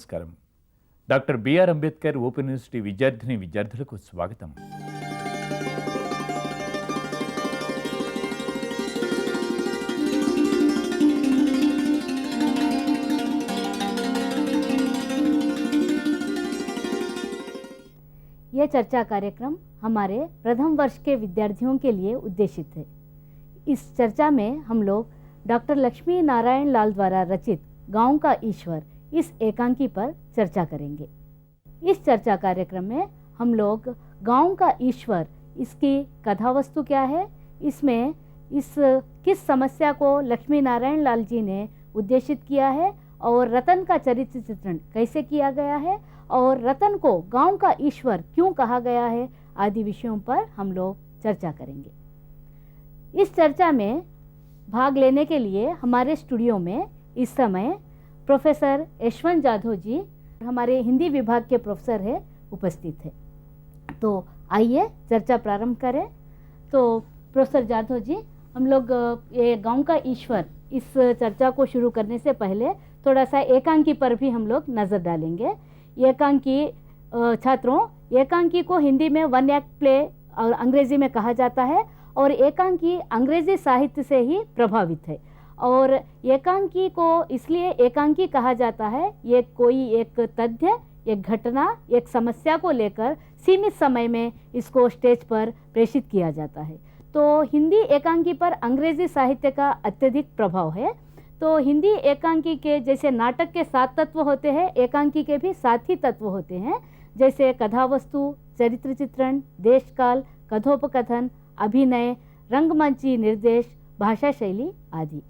నమస్కారం. Doctor B R Ambedkar open university విద్యార్థిని విద్యార్థులకు స్వాగతం. यह चर्चा कार्यक्रम हमारे प्रथम वर्ष के विद्यार्थियों के लिए उद्देशित है। इस चर्चा में हम लोग डॉक्टर लक्ष्मी नारायण लाल द्वारा रचित गांव का ईश्वर इस एकांकी पर चर्चा करेंगे। इस चर्चा कार्यक्रम में हम लोग गांव का ईश्वर, इसकी कथावस्तु क्या है, इसमें किस समस्या को लक्ष्मी नारायण लाल जी ने उद्देशित किया है और रतन का चरित्र चित्रण कैसे किया गया है और रतन को गांव का ईश्वर क्यों कहा गया है आदि विषयों पर हम लोग चर्चा करेंगे। इस चर्चा में भाग लेने के लिए हमारे स्टूडियो में इस समय प्रोफेसर यशवंत जाधव जी, हमारे हिंदी विभाग के प्रोफेसर है, उपस्थित है। तो आइए चर्चा प्रारंभ करें। तो प्रोफेसर जाधव जी, हम लोग ये गांव का ईश्वर इस चर्चा को शुरू करने से पहले थोड़ा सा एकांकी पर भी हम लोग नज़र डालेंगे। एकांकी छात्रों, एकांकी को हिंदी में वन एक्ट प्ले और अंग्रेजी में कहा जाता है और एकांकी अंग्रेजी साहित्य से ही प्रभावित है। और एकांकी को इसलिए एकांकी कहा जाता है, ये कोई एक तथ्य, एक घटना, एक समस्या को लेकर सीमित समय में इसको स्टेज पर प्रेषित किया जाता है। तो हिंदी एकांकी पर अंग्रेजी साहित्य का अत्यधिक प्रभाव है। तो हिंदी एकांकी के जैसे नाटक के 7 तत्व होते हैं, एकांकी के भी 7 ही तत्व होते हैं, जैसे कथावस्तु, चरित्र चित्रण, देशकाल, कथोपकथन, अभिनय, रंगमंची निर्देश, भाषा शैली आदि।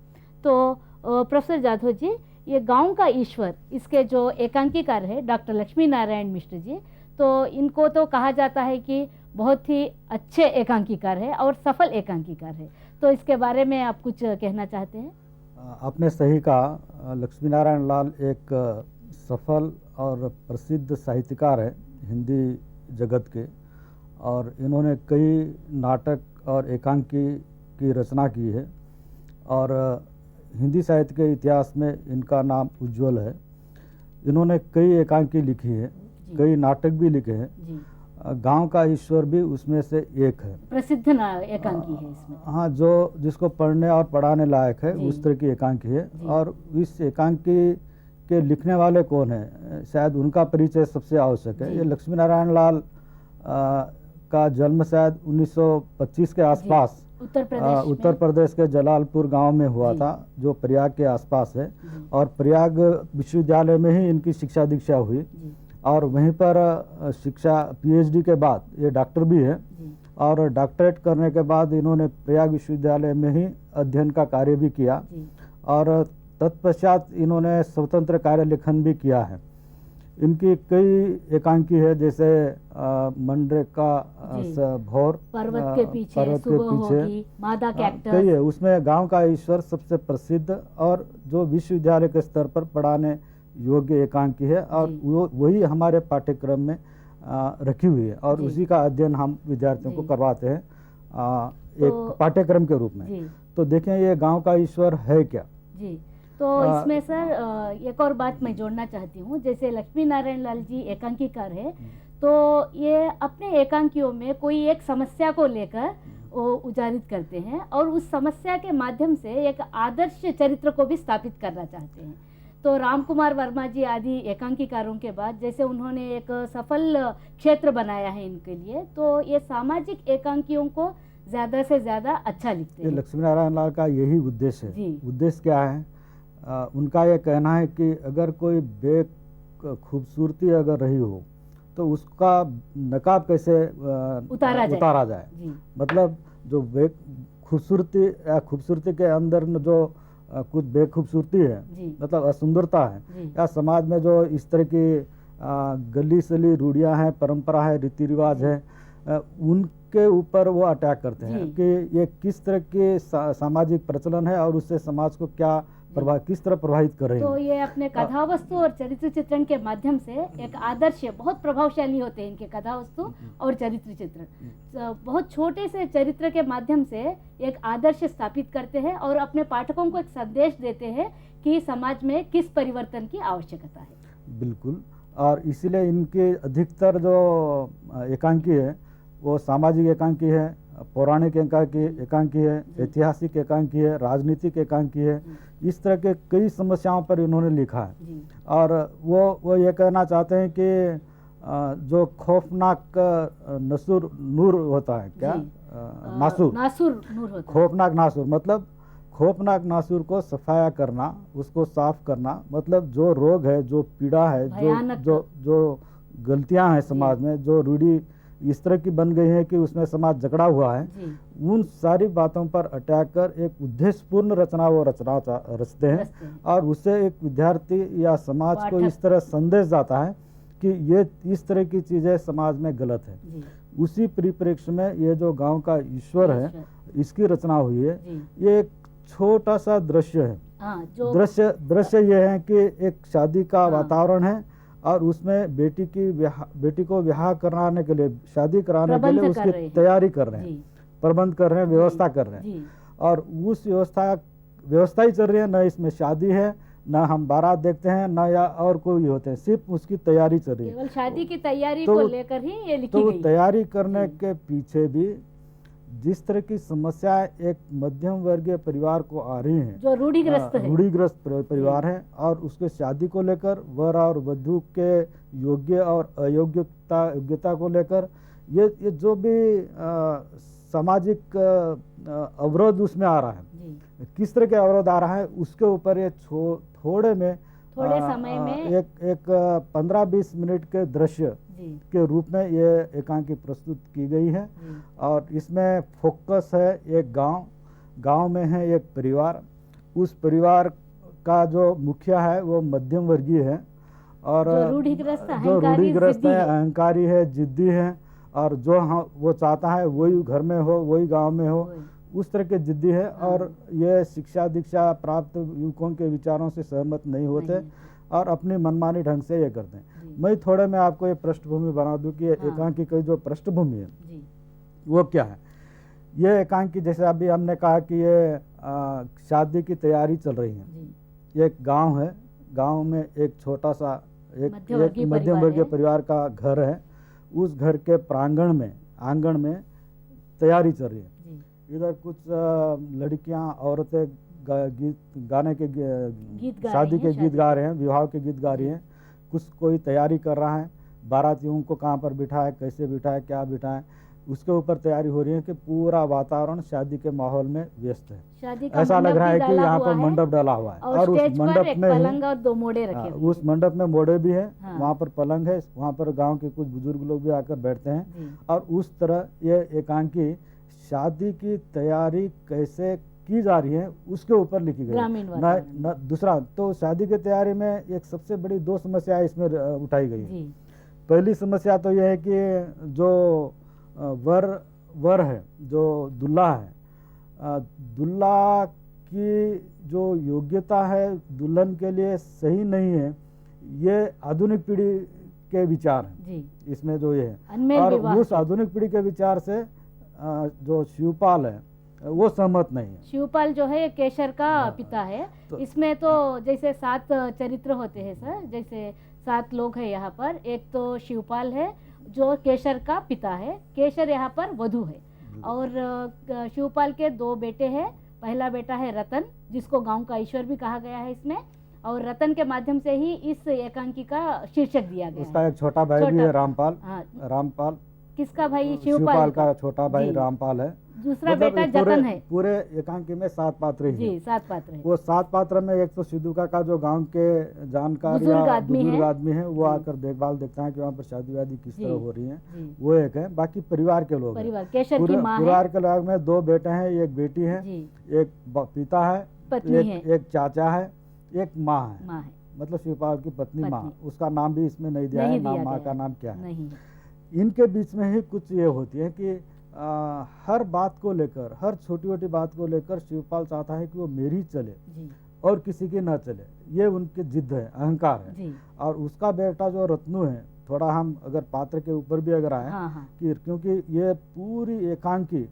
तो प्रोफेसर जाधव जी, ये गांव का ईश्वर, इसके जो एकांकीकार है डॉक्टर लक्ष्मी नारायण मिश्र जी, तो इनको तो कहा जाता है कि बहुत ही अच्छे एकांकीकार है और सफल एकांकीकार है। तो इसके बारे में आप कुछ कहना चाहते हैं? आपने सही कहा, लक्ष्मी नारायण लाल एक सफल और प्रसिद्ध साहित्यकार है हिंदी जगत के, और इन्होंने कई नाटक और एकांकी की रचना की है और हिंदी साहित्य के इतिहास में इनका नाम उज्जवल है। इन्होंने कई एकांकी लिखी है, कई नाटक भी लिखे हैं। गांव का ईश्वर भी उसमें से एक है, प्रसिद्ध एकांकी है इसमें। हाँ, जो जिसको पढ़ने और पढ़ाने लायक है उस तरह की एकांकी है। और इस एकांकी के लिखने वाले कौन है, शायद उनका परिचय सबसे आवश्यक है। ये लक्ष्मी नारायण लाल का जन्म शायद 1925 के आसपास उत्तर प्रदेश के जलालपुर गांव में हुआ था, जो प्रयाग के आसपास है। और प्रयाग विश्वविद्यालय में ही इनकी शिक्षा दीक्षा हुई और वहीं पर शिक्षा पीएचडी के बाद ये डॉक्टर भी है, और डॉक्टरेट करने के बाद इन्होंने प्रयाग विश्वविद्यालय में ही अध्ययन का कार्य भी किया और तत्पश्चात इन्होंने स्वतंत्र कार्य लेखन भी किया है। इनकी कई एकांकी है, जैसे मनरेगा भौर, पर्वत के पीछे, मादा कैक्टस, कई है। उसमें गांव का ईश्वर सबसे प्रसिद्ध और जो विश्वविद्यालय के स्तर पर पढ़ाने योग्य एकांकी है और वही हमारे पाठ्यक्रम में रखी हुई है और उसी का अध्ययन हम विद्यार्थियों को करवाते हैं एक पाठ्यक्रम के रूप में। तो देखें ये गांव का ईश्वर है क्या जी। तो इसमें सर एक और बात मैं जोड़ना चाहती हूँ, जैसे लक्ष्मी नारायण लाल जी एकांकीकार है, तो ये अपने एकांकियों में कोई एक समस्या को लेकर उजारित करते हैं और उस समस्या के माध्यम से एक आदर्श चरित्र को भी स्थापित करना चाहते हैं। तो राम कुमार वर्मा जी आदि एकांकीकारों के बाद जैसे उन्होंने एक सफल क्षेत्र बनाया है इनके लिए, तो ये सामाजिक एकांकियों को ज़्यादा से ज़्यादा अच्छा लिखते हैं। लक्ष्मी नारायण लाल का यही उद्देश्य है। उद्देश्य क्या है? उनका ये कहना है कि अगर कोई खूबसूरती अगर रही हो तो उसका नकाब कैसे उतारा जाए। मतलब जो खूबसूरती के अंदर जो कुछ बेखूबसूरती है, मतलब असुंदरता है, या समाज में जो इस तरह की गली सली रूढ़ियाँ हैं, परंपरा है, रीति रिवाज है, उनके ऊपर वो अटैक करते हैं कि ये किस तरह के सामाजिक प्रचलन है और उससे समाज को क्या किस तरह प्रभावित कर रहे हैं। तो ये अपने कथावस्तु और चरित्र चित्रण के माध्यम से एक आदर्श, बहुत प्रभावशाली होते हैं इनके कथावस्तु और चरित्र चित्रण। बहुत छोटे से चरित्र के माध्यम से एक आदर्श स्थापित करते हैं और अपने पाठकों को एक संदेश देते हैं कि समाज में किस परिवर्तन की आवश्यकता है। बिल्कुल। और इसीलिए इनके अधिकतर जो एकांकी है वो सामाजिक एकांकी है, पौराणिक एकांकी है, ऐतिहासिक एकांकी है, राजनीतिक एकांकी है। इस तरह के कई समस्याओं पर इन्होंने लिखा है। जी। और वो ये कहना चाहते हैं कि जो खौफनाक नसूर नूर होता है क्या, नासूर नूर होता है। खौफनाक नासूर मतलब खौफनाक नासूर को सफाया करना, उसको साफ करना, मतलब जो रोग है, जो पीड़ा है, भयानक। जो गलतियां हैं समाज में, जो रूढ़ी इस तरह की बन गई है कि उसमें समाज जकड़ा हुआ है, जी। उन सारी बातों पर अटैक कर एक उद्देश्यपूर्ण रचना वो रचते हैं। और उससे एक विद्यार्थी या समाज को पाठक। इस तरह संदेश जाता है कि ये इस तरह की चीज़ें समाज में गलत है। जी। उसी परिप्रेक्ष्य में ये जो गांव का ईश्वर है, इसकी रचना हुई है। जी। ये एक छोटा सा दृश्य है। हाँ, जो दृश्य ये है कि एक शादी का हाँ। वातावरण है और उसमें बेटी को विवाह कराने के लिए, शादी कराने के लिए उसकी तैयारी कर रहे हैं, प्रबंध कर रहे हैं, व्यवस्था कर रहे हैं। और उस व्यवस्था ही चल रही है, न इसमें शादी है, न हम बारात देखते हैं, न या और कोई होते हैं, सिर्फ उसकी तैयारी चल रही है। केवल शादी की तैयारी को लेकर ही ये लिखी तो गई। तैयारी करने के पीछे भी जिस तरह की समस्याएं एक मध्यम वर्गीय परिवार को आ रही हैं, जो रूढ़िग्रस्त परिवार है, और उसके शादी को लेकर, वर और वधू के योग्य और योग्यता को लेकर, ये जो भी सामाजिक अवरोध उसमें आ रहा है, किस तरह के अवरोध आ रहा है, उसके ऊपर ये थोड़े समय में एक 15-20 मिनट के दृश्य के रूप में ये एकांकी प्रस्तुत की गई है। और इसमें फोकस है एक गांव में है एक परिवार। उस परिवार का जो मुखिया है वो मध्यम वर्गीय है और जो रूढ़िग्रस्त है, अहंकारी है, जिद्दी है, और जो वो चाहता है वही घर में हो, वही गांव में हो, उस तरह के जिद्दी है। और ये शिक्षा दीक्षा प्राप्त युवकों के विचारों से सहमत नहीं होते और अपनी मनमानी ढंग से ये करते हैं। मैं थोड़े में आपको ये पृष्ठभूमि बना दूं कि एकांकी की जो पृष्ठभूमि है वो क्या है। ये एकांकी, जैसे अभी हमने कहा कि ये शादी की तैयारी चल रही है। एक गांव है, गांव में एक छोटा सा एक मध्यम वर्गीय परिवार का घर है। उस घर के प्रांगण में, आंगन में तैयारी चल रही है। इधर कुछ लड़कियां, औरतें गाने के शादी के गीत गा रहे हैं, विवाह के गीत गा रही हैं। कुछ कोई तैयारी कर रहा है, बारातियों को कहाँ पर बिठाए, कैसे बिठाए, क्या बिठाए, उसके ऊपर तैयारी हो रही है कि पूरा वातावरण शादी के माहौल में व्यस्त है। ऐसा लग रहा है कि यहाँ पर मंडप डाला हुआ है और उस मंडप में पलंग और 2 मोड़े रखे हुए। उस मंडप में मोड़े भी है, वहाँ पर पलंग है, वहाँ पर गांव के कुछ बुजुर्ग लोग भी आकर बैठते हैं। और उस तरह ये एकांकी शादी की तैयारी कैसे की जा रही है उसके ऊपर लिखी गई है। दूसरा तो शादी की तैयारी में एक सबसे बड़ी 2 समस्याएं इसमें उठाई गई है। पहली समस्या तो यह है कि जो वर है, जो दुल्हा है, दुल्हा की जो योग्यता है दुल्हन के लिए सही नहीं है, ये आधुनिक पीढ़ी के विचार हैं इसमें जो ये है। और उस आधुनिक पीढ़ी के विचार से जो शिवपाल है वो सहमत नहीं है। शिवपाल जो है केशर का पिता है। इसमें तो जैसे 7 चरित्र होते हैं सर, जैसे 7 लोग हैं यहाँ पर। एक तो शिवपाल है जो केशर का पिता है, केशर यहाँ पर वधू है। और शिवपाल के 2 बेटे हैं। पहला बेटा है रतन, जिसको गांव का ईश्वर भी कहा गया है इसमें, और रतन के माध्यम से ही इस एकांकी का शीर्षक दिया गया है। उसका एक छोटा भाई भी है, रामपाल। किसका भाई? शिवपाल का छोटा भाई रामपाल है। दूसरा बेटा जतन है। पूरे एकांकी में 7 पात्र ही हैं। 7 पात्र हैं। वो 7 पात्र में एक तो सिद्धू का जो गांव के जानकार या बुजुर्ग आदमी है, वो आकर देखभाल देखता है कि वहाँ पर शादी वादी किस तरह हो रही है, वो एक है। बाकी परिवार के लोग, परिवार के लोग में 2 बेटे हैं, एक बेटी है, एक पिता है, एक चाचा है, एक माँ है, मतलब शिवपाल की पत्नी माँ। उसका नाम भी इसमें नहीं दिया है, माँ का नाम क्या है। इनके बीच में ही कुछ ये होती है कि हर बात को लेकर, हर छोटी छोटी बात को लेकर शिवपाल चाहता है कि वो मेरी चले और किसी की ना चले। ये उनकी जिद है, अहंकार है। और उसका बेटा जो रत्नू है, थोड़ा हम अगर पात्र के ऊपर भी अगर आए, कि क्योंकि ये पूरी एकांकी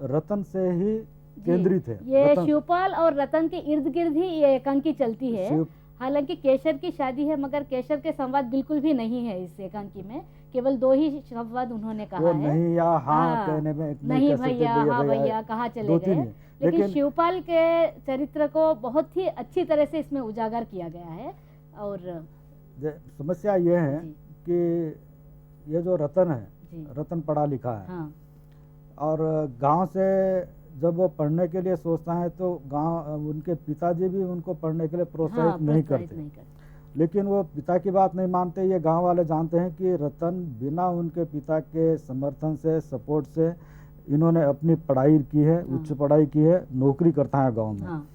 रतन से ही केंद्रित है। ये शिवपाल और रतन के इर्द गिर्द ही ये एकांकी चलती है। हालांकि केशर की शादी है, मगर केशर के संवाद बिल्कुल भी नहीं है इस एकांकी में, केवल 2 ही संवाद उन्होंने कहा वो है। नहीं या हाँ हाँ, कहने में नहीं कर सकते भैया, हाँ भैया, कहाँ चले 2-3 गए। है। लेकिन शिवपाल के चरित्र को बहुत ही अच्छी तरह से इसमें उजागर किया गया है। और समस्या ये है जी, कि ये जो रतन है, जी, रतन पढ़ा लिखा है, हाँ, और गांव से जब वो पढ़ने के लिए सोचता है तो गांव उनके पिताजी भी उनको पढ़ने के लिए हाँ, प्रोत्साहित नहीं प्रोत्साहित करते। नहीं करते। लेकिन वो पिता की बात नहीं मानते। ये गांव वाले जानते हैं कि रतन बिना उनके पिता के समर्थन से, सपोर्ट से, इन्होंने अपनी पढ़ाई की है, हाँ, उच्च पढ़ाई की है, नौकरी करता है गांव में, हाँ,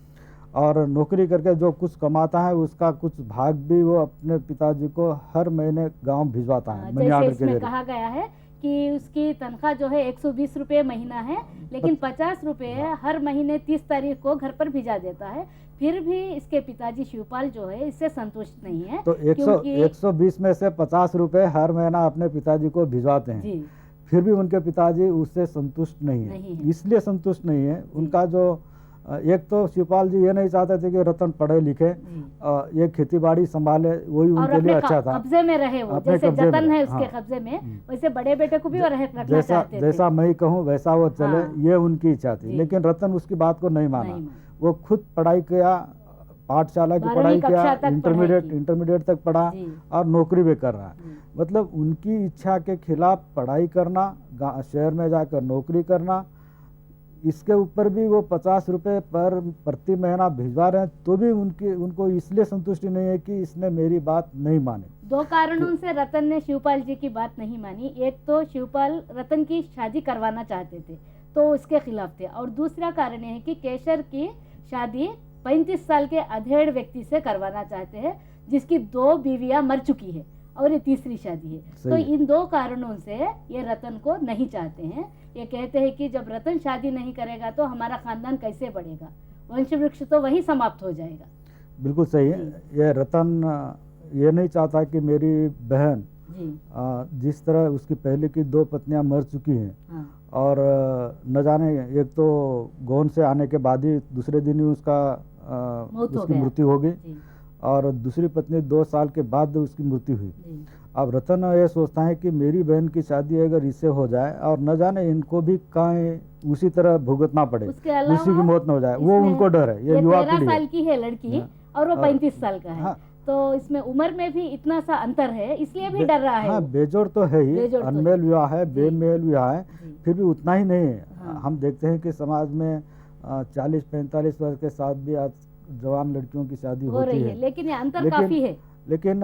और नौकरी करके जो कुछ कमाता है उसका कुछ भाग भी वो अपने पिताजी को हर महीने गांव भिजवाता है मनी जैसे ऑर्डर के इसमें जरिए। कहा गया है कि उसकी तनख्वाह जो है 120 रुपये महीना है, लेकिन 50 रुपये हर महीने 30 तारीख को घर पर भिजा देता है। फिर भी इसके पिताजी शिवपाल जो है इससे संतुष्ट नहीं है। तो 120 में से 50 रुपए हर महीना अपने पिताजी को भिजवाते हैं, जी, फिर भी उनके पिताजी उससे संतुष्ट नहीं नहीं है। है। इसलिए संतुष्ट नहीं है उनका जो एक तो शिवपाल जी ये नहीं चाहते थे कि रतन पढ़े लिखे, जी, ये खेती बाड़ी संभाले, वही और उनके लिए अपने अच्छा था। कब्जे में रहे वो, अपने जैसे कब्जे में जतन है रहे, उसके हाँ। कब्जे में, वैसे बड़े बेटे को भी वो रखना जैसा चाहते थे। जैसा मैं कहूँ वैसा वो चले, हाँ। ये उनकी इच्छा थी। जी। लेकिन रतन उसकी बात को नहीं माना। नहीं माना। वो खुद पढ़ाई किया, पाठशाला की 12वीं पढ़ाई कक्षा किया, तक पढ़ाई की। इंटरमीडिएट तक पढ़ा, जी, और नौकरी भी कर रहा है। जी, मतलब उनकी इच्छा के खिलाफ पढ़ाई करना, शहर में जाकर नौकरी करना, इसके ऊपर भी वो 50 रुपए पर प्रति महीना भिजवा रहे हैं, तो भी उनको इसलिए संतुष्टि नहीं है कि इसने मेरी बात नहीं मानी। 2 कारणों से रतन ने शिवपाल जी की बात नहीं मानी। एक तो शिवपाल रतन की शादी करवाना चाहते थे, तो उसके खिलाफ थे, और दूसरा कारण ये है कि केशर की शादी 35 साल के अधेड़ व्यक्ति से करवाना चाहते हैं, जिसकी 2 बीवियां मर चुकी है और ये तीसरी शादी है। तो सही। इन 2 कारणों से ये रतन को नहीं चाहते हैं। ये कहते हैं कि जब रतन शादी नहीं करेगा तो हमारा खानदान कैसे बढ़ेगा, वंश वृक्ष तो वही समाप्त हो जाएगा। बिल्कुल सही है। ये रतन ये नहीं चाहता कि मेरी बहन, जी, जिस तरह उसकी पहले की 2 पत्नियां मर चुकी हैं, हाँ, और न जाने एक तो गौन से आने के बाद ही दूसरे दिन ही उसका मौत हो उसकी गया। मृत्यु हो गई, जी, और दूसरी पत्नी 2 साल के बाद उसकी मृत्यु हुई। जी, अब रतन ये सोचता है कि मेरी बहन की शादी अगर इससे हो जाए और न जाने इनको भी कहीं उसी तरह भुगतना पड़े, उसके अलावा उसी की मौत न हो जाए, वो इसमें उनको डर है। ये ये युवा 13 पीढ़ी साल है। की है लड़की, हाँ, और वो और- 35 साल का है। हाँ, तो इसमें उम्र में भी इतना सा अंतर है, इसलिए भी डर रहा है हाँ, वो। बेजोड़ तो है ही, बेजोड़ तो अनमेल विवाह है, जी। बेमेल विवाह है, जी, फिर भी उतना ही नहीं है। हाँ। हम देखते हैं कि समाज में 40-45 वर्ष के साथ भी आज जवान लड़कियों की शादी हो होती रही है। है, लेकिन ये अंतर लेकिन- काफी है। लेकिन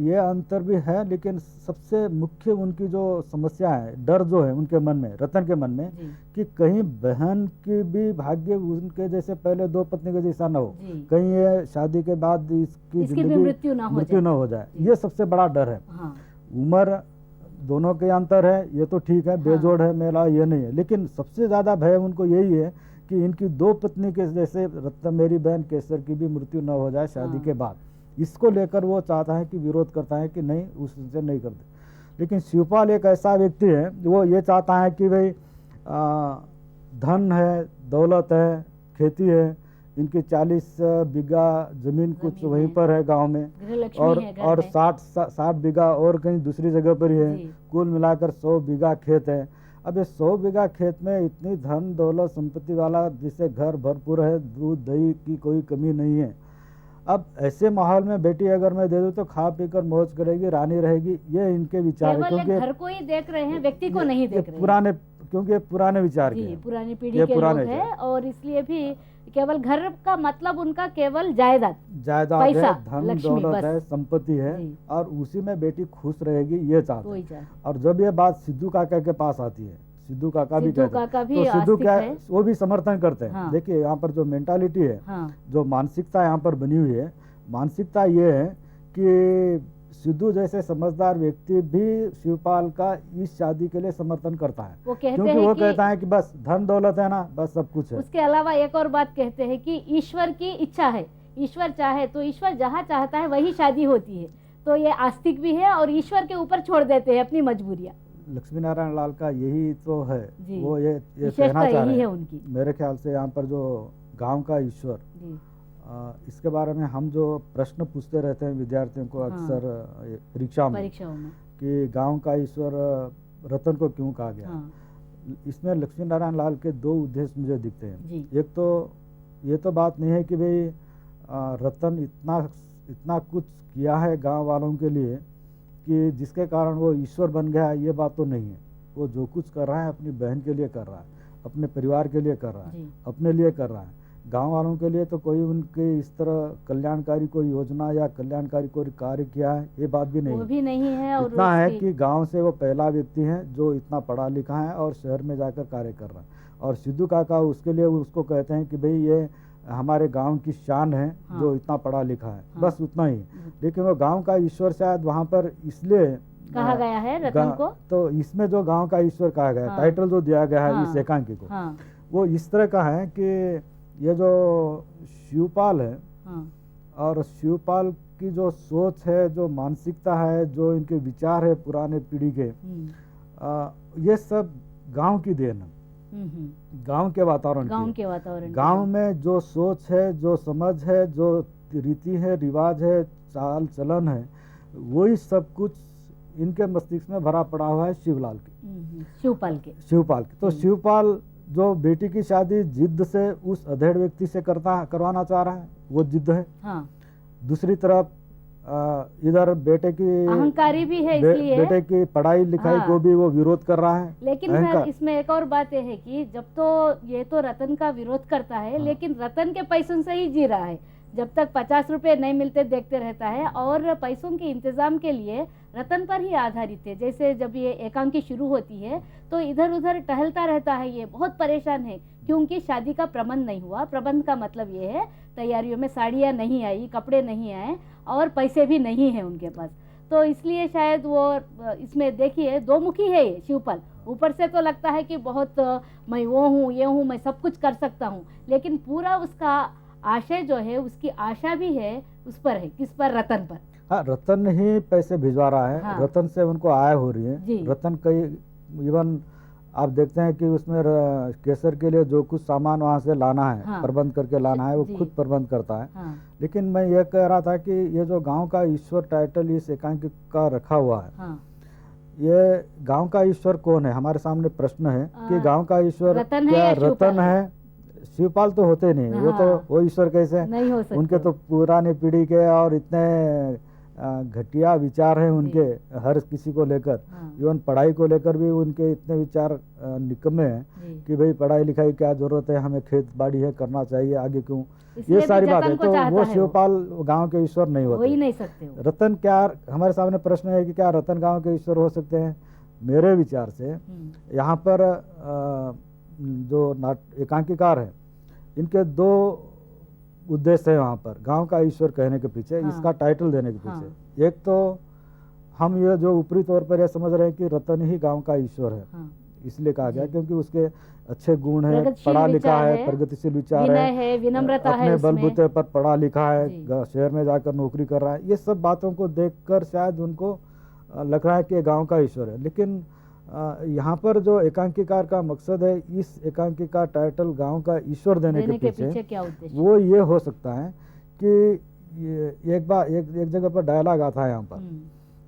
ये अंतर भी है, लेकिन सबसे मुख्य उनकी जो समस्या है, डर जो है उनके मन में, रतन के मन में, जी, कि कहीं बहन की भी भाग्य उनके जैसे पहले 2 पत्नी के जैसा न हो, जी, कहीं ये शादी के बाद इसकी इसकी भी जिंदगी मृत्यु ना हो मृत्यु न जाए। हो जाए। जी। ये सबसे बड़ा डर है। हाँ, उम्र दोनों के अंतर है, ये तो ठीक है, बेजोड़ है, मेला ये नहीं है, लेकिन सबसे ज्यादा भय उनको यही है कि इनकी 2 पत्नी के जैसे रत्न मेरी बहन केसर की भी मृत्यु न हो जाए शादी हाँ। के बाद। इसको लेकर वो चाहता है कि विरोध करता है कि नहीं, उससे नहीं करते। लेकिन शिवपाल एक ऐसा व्यक्ति है, वो ये चाहता है कि भाई धन है, दौलत है, खेती है, इनकी 40 बीघा जमीन कुछ जमीन वहीं है। पर है गांव में, गृहलक्ष्मी और है घर और में। 60 बीघा और कहीं दूसरी जगह पर ही है। जी। कुल मिलाकर 100 बीघा खेत है। अब ये 100 बीघा खेत में इतनी धन दौलत संपत्ति वाला, जिससे घर भरपूर है, दूध दही की कोई कमी नहीं है। अब ऐसे माहौल में बेटी अगर मैं दे दूं तो खा पी कर मौज करेगी, रानी रहेगी, ये इनके विचार है। केवल एक घर को ही देख रहे हैं, व्यक्ति को नहीं देख रहे हैं। पुराने, क्योंकि ये पुराने विचार के जी, हैं। पुरानी पीढ़ी ये के लोग पुराने हैं, विचार। और इसलिए भी केवल घर का मतलब उनका केवल जायदाद, जायदाद है, पैसा, धन लक्ष्मी, दौलत बस। है, संपत्ति है, जी। और उसी में बेटी खुश रहेगी, ये चाहते वही हैं। चाहे। और जब ये बात सिद्धू काका के पास आती है, सिद्धू काका भी सिद्धू कहते हैं, काका भी तो सिद्धू आस्तिक क्या है। वो भी समर्थन करते हैं। हाँ। देखिए यहाँ पर जो मेंटालिटी है, हाँ, जो मानसिकता यहाँ पर बनी हुई है, मानसिकता ये है कि सिद्धू जैसे समझदार व्यक्ति भी शिवपाल का इस शादी के लिए समर्थन करता है, वो कहते क्योंकि हैं वो कि कहता है कि बस धन दौलत है ना, बस सब कुछ है। उसके अलावा एक और बात कहते हैं कि ईश्वर की इच्छा है, ईश्वर चाहे तो ईश्वर जहाँ चाहता है वही शादी होती है। तो ये आस्तिक भी है और ईश्वर के ऊपर छोड़ देते हैं अपनी मजबूरियाँ। लक्ष्मी नारायण लाल का यही तो है, जी। वो ये विशेषता कहना चाह यही रहे है हैं। उनकी। मेरे ख्याल से यहाँ पर जो गांव का ईश्वर, जी, इसके बारे में हम जो प्रश्न पूछते रहते हैं विद्यार्थियों को अक्सर परीक्षाओं में कि गांव का ईश्वर रतन को क्यों कहा गया। इसमें लक्ष्मी नारायण लाल के दो उद्देश्य मुझे दिखते हैं। एक तो ये तो बात नहीं है कि भाई रतन इतना कुछ किया है गांव वालों के लिए कि जिसके कारण वो ईश्वर बन गया है, ये बात तो नहीं है। वो जो कुछ कर रहा है अपनी बहन के लिए कर रहा है, अपने परिवार के लिए कर रहा है, अपने लिए कर रहा है। गांव वालों के लिए तो कोई उनके इस तरह कल्याणकारी कोई योजना या कल्याणकारी कोई कार्य किया है, ये बात भी नहीं, वो भी नहीं है। और इतना है कि गांव से वो पहला व्यक्ति है जो इतना पढ़ा लिखा है और शहर में जाकर कार्य कर रहा है। और सिद्धू काका उसके लिए उसको कहते हैं कि भाई ये हमारे गांव की शान है, जो इतना पढ़ा लिखा है, बस उतना ही। लेकिन वो गांव का ईश्वर शायद वहाँ पर इसलिए कहा गया है रतन को, तो इसमें जो गांव का ईश्वर कहा गया, टाइटल जो दिया गया है इस एकांकी को, वो इस तरह का है कि ये जो शिवपाल है और शिवपाल की जो सोच है, जो मानसिकता है, जो इनके विचार है पुराने पीढ़ी के, ये सब गांव की देन है। गांव के वातावरण, गांव में जो सोच है, जो समझ है, जो रीति है, रिवाज है, चाल चलन है, वही सब कुछ इनके मस्तिष्क में भरा पड़ा हुआ है शिवपाल के। तो शिवपाल जो बेटी की शादी जिद से उस अधेड़ व्यक्ति से करवाना चाह रहा है, वो जिद है। दूसरी तरफ इधर बेटे की अहंकारी भी है, इसलिए बेटे की पढ़ाई लिखाई को भी वो विरोध कर रहा है। लेकिन इसमें एक और बात है कि जब तो ये तो रतन का विरोध करता है, लेकिन रतन के पैसों से ही जी रहा है। जब तक 50 रुपए नहीं मिलते देखते रहता है और पैसों के इंतजाम के लिए रतन पर ही आधारित है। जैसे जब ये एकांकी शुरू होती है तो इधर उधर टहलता रहता है, ये बहुत परेशान है क्योंकि शादी का प्रबंध नहीं हुआ। प्रबंध का मतलब ये है तैयारियों में साड़ियाँ नहीं आई, कपड़े नहीं आए और पैसे भी नहीं है उनके पास। तो इसलिए शायद वो इसमें देखिए दो मुखी है ये शिवपाल। ऊपर से तो लगता है कि बहुत मैं वो हूँ, ये हूँ, मैं सब कुछ कर सकता हूँ, लेकिन पूरा उसका आशय जो है, उसकी आशा भी है उस पर है, किस पर? रतन पर। हाँ, रतन ही पैसे भिजवा रहा है। रतन से उनको आय हो रही है। रतन कई इवन आप देखते हैं कि उसमें केसर के लिए जो कुछ सामान वहाँ से लाना है, प्रबंध करके लाना है, वो खुद प्रबंध करता है। लेकिन मैं ये कह रहा था कि ये जो गांव का ईश्वर टाइटल इस एकांकी का रखा हुआ है, ये गांव का ईश्वर कौन है? हमारे सामने प्रश्न है कि गांव का ईश्वर क्या रतन है? शिवपाल तो होते नहीं, वो ईश्वर कैसे नहीं हो सकते? उनके तो पुरानी पीढ़ी के और इतने घटिया विचार हैं उनके हर किसी को लेकर। इवन पढ़ाई को लेकर भी उनके इतने विचार निकम्मे हैं कि भाई पढ़ाई लिखाई क्या जरूरत है, हमें खेत बाड़ी है करना चाहिए, आगे क्यों, ये सारी बातें। तो वो शिवपाल गांव के ईश्वर नहीं होते, ही नहीं सकते। रतन क्या, हमारे सामने प्रश्न है कि क्या रतन गांव के ईश्वर हो सकते हैं? मेरे विचार से यहाँ पर जो एकांकीकार है, इनके दो उद्देश्य है वहाँ पर गांव का ईश्वर कहने के पीछे, इसका टाइटल देने के पीछे। एक तो हम ये जो ऊपरी तौर पर यह समझ रहे हैं कि रतन ही गांव का ईश्वर है, इसलिए कहा गया क्योंकि उसके अच्छे गुण है, पढ़ा लिखा है, प्रगतिशील विचार है, विनम्रता है, अपने बलबूते पर पढ़ा लिखा है, शहर में जाकर नौकरी कर रहा है। ये सब बातों को देखकर शायद उनको लग रहा है कि गांव का ईश्वर है। लेकिन यहाँ पर जो एकांकीकार का मकसद है, इस एकांकी का टाइटल गांव का ईश्वर देने के पीछे क्या उद्देश्य? वो ये हो सकता है कि एक जगह पर डायलॉग आता है यहाँ पर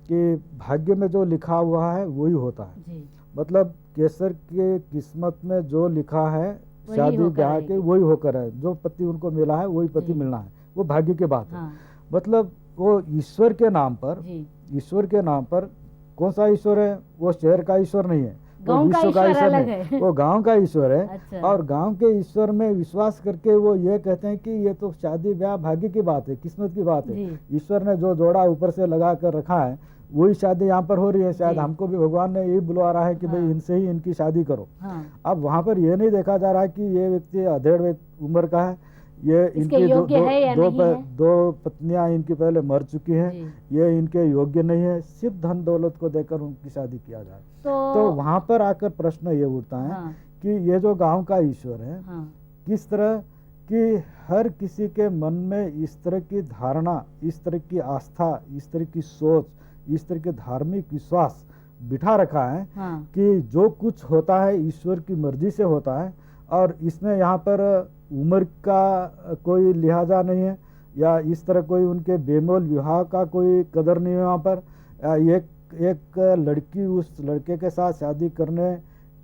कि भाग्य में जो लिखा हुआ है वही होता है। मतलब केसर के किस्मत में जो लिखा है शादी ब्याह के वही होकर है, जो पति उनको मिला है वही पति मिलना है, वो भाग्य की बात है। मतलब वो ईश्वर के नाम पर कौन सा ईश्वर है? वो शहर का ईश्वर नहीं है, वो विश्व का ईश्वर नहीं, वो गांव का ईश्वर है। अच्छा। और गांव के ईश्वर में विश्वास करके वो ये कहते हैं कि ये तो शादी ब्याह भाग्य की बात है, किस्मत की बात है, ईश्वर ने जो जोड़ा ऊपर से लगा कर रखा है वही शादी यहाँ पर हो रही है। शायद हमको भी भगवान ने यही बुलवा रहा है कि भाई इनसे ही इनकी शादी करो। अब वहाँ पर ये नहीं देखा जा रहा कि ये व्यक्ति अधेड़ उम्र का है, ये इनकी दो पत्नियां इनकी पहले मर चुकी हैं, ये इनके योग्य नहीं है, सिर्फ धन दौलत को देकर उनकी शादी किया जाए। तो वहां पर आकर प्रश्न ये उठता है कि ये जो गांव का ईश्वर है, किस तरह कि हर किसी के मन में इस तरह की धारणा, इस तरह की आस्था, इस तरह की सोच, इस तरह के धार्मिक विश्वास बिठा रखा है कि जो कुछ होता है ईश्वर की मर्जी से होता है। और इसमें यहाँ पर उम्र का कोई लिहाजा नहीं है, या इस तरह कोई उनके बेमोल विवाह का कोई कदर नहीं है वहाँ पर। एक लड़की उस लड़के के साथ शादी करने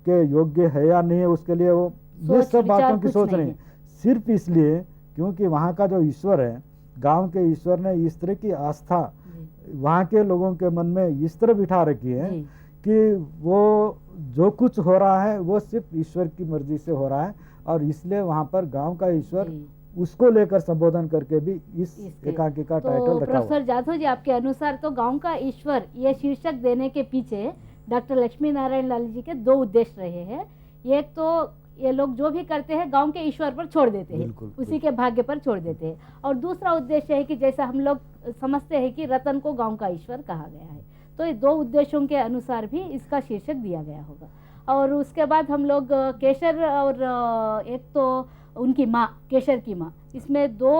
के योग्य है या नहीं है, उसके लिए वो ये सोच सब विचार बातों की कुछ सोच नहीं नहीं है। सिर्फ इसलिए क्योंकि वहाँ का जो ईश्वर है, गांव के ईश्वर ने इस तरह की आस्था जी, वहाँ के लोगों के मन में इस तरह बिठा रखी है जी, कि वो जो कुछ हो रहा है वो सिर्फ ईश्वर की मर्जी से हो रहा है, और इसलिए वहाँ पर गांव का ईश्वर जी। उसको लेकर संबोधन करके भी इस इसके- एकांकी का तो टाइटल रखा हुआ प्रोफेसर है। जाधव जी, आपके अनुसार तो गांव का ईश्वर ये शीर्षक देने के पीछे डॉक्टर लक्ष्मी नारायण लाल जी के दो उद्देश्य रहे हैं। एक तो ये लोग जो भी करते हैं गांव के ईश्वर पर छोड़ देते हैं, बिल्कुल, उसी के भाग्य पर छोड़ देते हैं। और दूसरा उद्देश्य है कि जैसा हम लोग समझते हैं कि रतन को गांव का ईश्वर कहा गया है, तो ये दो उद्देश्यों के अनुसार भी इसका शीर्षक दिया गया होगा। और उसके बाद हम लोग केशर और एक तो उनकी माँ, केशर की माँ, इसमें दो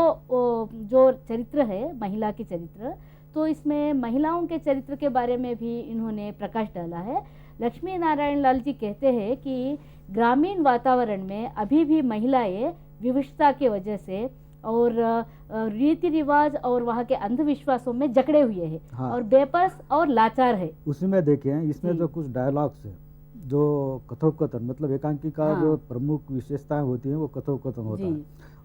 जो चरित्र है महिला के चरित्र, तो इसमें महिलाओं के चरित्र के बारे में भी इन्होंने प्रकाश डाला है। लक्ष्मी नारायण लाल जी कहते हैं कि ग्रामीण वातावरण में अभी भी महिलाएं विवशता की वजह से और रीति रिवाज और वहाँ के अंधविश्वासों में जकड़े हुए हैं, हाँ। और बेबस और लाचार है। उसी में देखें, इसमें जी। जो कुछ डायलॉग्स है, जो कथोपकथन, मतलब एकांकी का हाँ। जो प्रमुख विशेषताएं होती हैं वो कथोपकथन होता जी, है,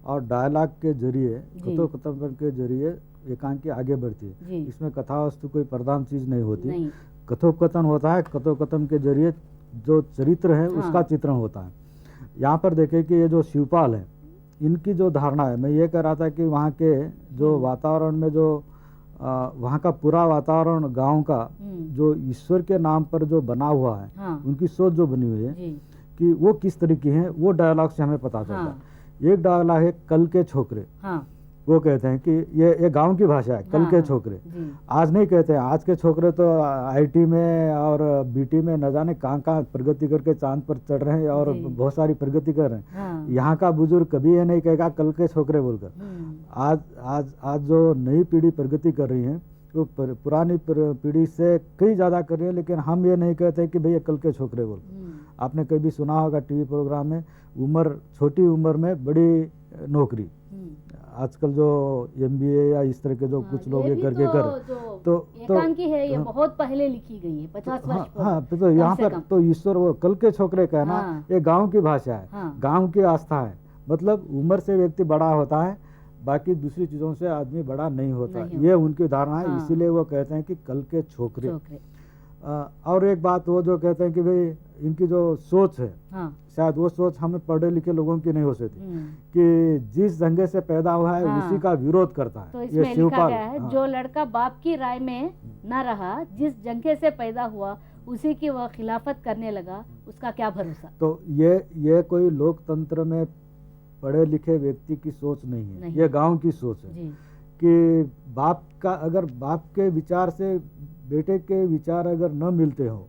और डायलॉग के जरिए, जी। कथोपकथन के जरिए एकांकी आगे बढ़ती है। जी, इसमें कथा वस्तु कोई प्रधान चीज नहीं होती, नहीं, कथोपकथन होता है। कथोपकथन के जरिए जो चरित्र है हाँ। उसका चित्रण होता है। यहाँ पर देखें कि ये जो शिवपाल है, इनकी जो धारणा है, मैं ये कह रहा था कि वहाँ के जो वातावरण में जो वहाँ का पूरा वातावरण गांव का जो ईश्वर के नाम पर जो बना हुआ है, हाँ, उनकी सोच जो बनी हुई है जी, कि वो किस तरह की है, वो डायलॉग से हमें पता चलता हाँ, है। एक डायलॉग है कल के छोकरे, हाँ, वो कहते हैं कि ये गांव की भाषा है, कल हाँ, के हाँ, छोकरे। जी, आज नहीं कहते हैं, आज के छोकरे तो आईटी में और बीटी में न जाने कहाँ कहाँ प्रगति करके चांद पर चढ़ रहे हैं और जी। बहुत सारी प्रगति कर रहे हैं। हाँ, यहाँ का बुजुर्ग कभी ये नहीं कहेगा कल के छोकरे बोलकर। आज आज आज जो नई पीढ़ी प्रगति कर रही है वो पुरानी पीढ़ी से कई ज़्यादा कर रही है, लेकिन हम ये नहीं कहते कि भैया कल के छोकरे बोल। आपने कभी सुना होगा टीवी प्रोग्राम में, छोटी उम्र में बड़ी नौकरी, आजकल जो MBA या इस तरह के जो कुछ लोग ये करके कर, तो एकांकी है, ये बहुत पहले लिखी गई है, 50 वर्ष हाँ, तो यहाँ से पर कम। तो ईश्वर वो कल के छोकरे कहना, हाँ। ये गांव की भाषा है, हाँ। गांव की आस्था है। मतलब उम्र से व्यक्ति बड़ा होता है, बाकी दूसरी चीजों से आदमी बड़ा नहीं होता, नहीं ये उनकी धारणा है। हाँ। इसीलिए वो कहते हैं कि कल के छोकरे। छोकरे, और एक बात वो जो कहते हैं कि भाई इनकी जो सोच है, हाँ, शायद वो सोच हमें पढ़े लिखे लोगों की नहीं हो सकती, हम्म। कि जिस दंगे से पैदा हुआ है हाँ। उसी का विरोध करता है। तो ये इसमें लिखा शिवपाल, गया है, हाँ। जो लड़का बाप की राय में न रहा, जिस जंगे से पैदा हुआ उसी की वह खिलाफत करने लगा, उसका क्या भरोसा। तो ये कोई लोकतंत्र में पढ़े लिखे व्यक्ति की सोच नहीं है, नहीं। ये गांव की सोच है। जी, कि अगर बाप के विचार से बेटे के विचार अगर न मिलते हो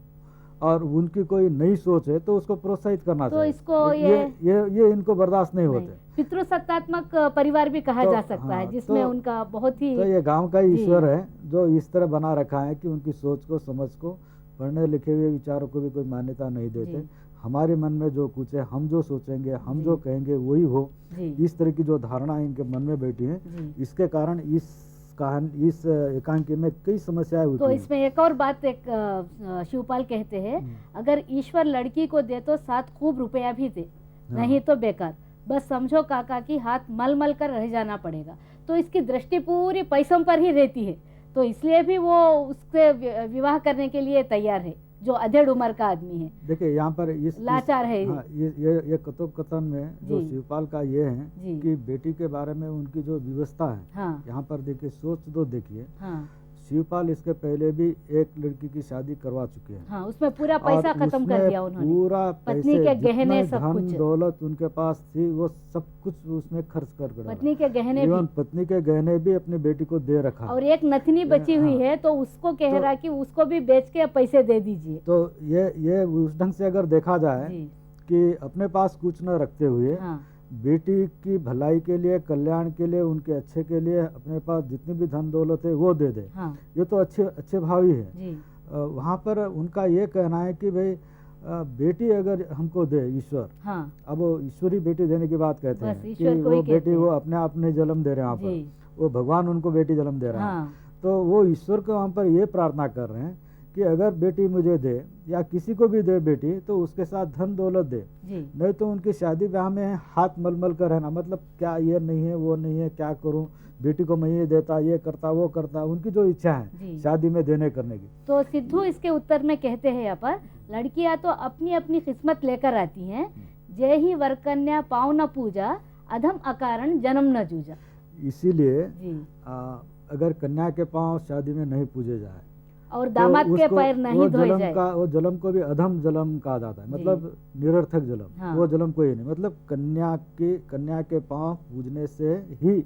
और उनकी कोई नई सोच है तो उसको प्रोत्साहित करना तो चाहिए। इसको ये इनको बर्दाश्त नहीं होते। पितृसत्तात्मक परिवार भी कहा तो जा सकता है, हाँ, जिसमें तो- उनका बहुत ही तो ये गांव का जी। ईश्वर है जो इस तरह बना रखा है कि उनकी सोच को, समझ को, पढ़ने लिखे हुए विचारों को भी कोई मान्यता नहीं देते। जी। हमारे मन में जो कुछ है, हम जो सोचेंगे, हम जी। जो कहेंगे वही हो, जी, इस तरह की जो धारणा इनके मन में बैठी है, जी। इसके कारण इस एकांकी में कई समस्याएं होती तो हैं। इसमें एक और बात शिवपाल कहते हैं, अगर ईश्वर लड़की को दे तो 7 खूब रुपया भी दे, हाँ। नहीं तो बेकार, बस समझो काका की हाथ मल मल कर रह जाना पड़ेगा। तो इसकी दृष्टि पूरी पैसों पर ही रहती है, तो इसलिए भी वो उससे विवाह करने के लिए तैयार है, जो अधेड़ उम्र का आदमी है, देखिए यहाँ पर लाचार है। हाँ, ये कथोपकथन में जो जी। शिवपाल का ये है जी। कि बेटी के बारे में उनकी जो व्यवस्था है, हाँ, यहाँ पर देखिए सोच तो देखिए, हाँ, शिवपाल इसके पहले भी एक लड़की की शादी करवा चुके हैं, हाँ, उसमें पूरा पैसा और खत्म कर उसमें दिया उन्होंने, पूरा पत्नी पैसे, के गहने, जितना सब धन कुछ। दौलत उनके पास थी वो सब कुछ उसमें खर्च कर डाला। पत्नी के गहने इवन भी, पत्नी के गहने भी अपनी बेटी को दे रखा। और एक नथनी बची हुई हाँ। है, तो उसको कह तो- रहा कि उसको भी बेच के पैसे दे दीजिए। तो ये उस ढंग से अगर देखा जाए जी, कि अपने पास कुछ न रखते हुए हाँ, बेटी की भलाई के लिए, कल्याण के लिए, उनके अच्छे के लिए अपने पास जितनी भी धन दौलत है वो दे दे, हाँ, ये तो अच्छे भाव ही है। जी, वहाँ पर उनका ये कहना है कि भाई बेटी अगर हमको दे ईश्वर, हाँ अब वो ईश्वरी बेटी देने की बात कहते बस हैं कि ईश्वर को ही वो कहते बेटी हैं। वो अपने आप ने जन्म दे रहे हैं वहाँ जी पर, वो भगवान उनको बेटी जन्म दे रहा है। हाँ तो वो ईश्वर को वहाँ पर ये प्रार्थना कर रहे हैं कि अगर बेटी मुझे दे या किसी को भी दे बेटी, तो उसके साथ धन दौलत दे, जी नहीं तो उनकी शादी ब्याह में हाथ मलमल कर रहना, मतलब क्या ये नहीं है वो नहीं है, क्या करूं, बेटी को मैं ये देता ये करता वो करता, उनकी जो इच्छा है जी। शादी में देने करने की। तो सिद्धू इसके उत्तर में कहते हैं यहाँ पर, लड़कियां तो अपनी अपनी किस्मत लेकर आती हैं, जय ही वर कन्या पाँव न पूजा, अधम अकारण जन्म न जूझा। इसीलिए जी अगर कन्या के पांव शादी में नहीं पूजे जाए और तो दामाद के उसको पैर नहीं वो धोए जलम जाए। का, वो जलम को भी अधम जलम कहा जाता है, जी। मतलब निरर्थक जलम। हाँ। वो जलम कोई नहीं, मतलब कन्या के पांव पूजने से ही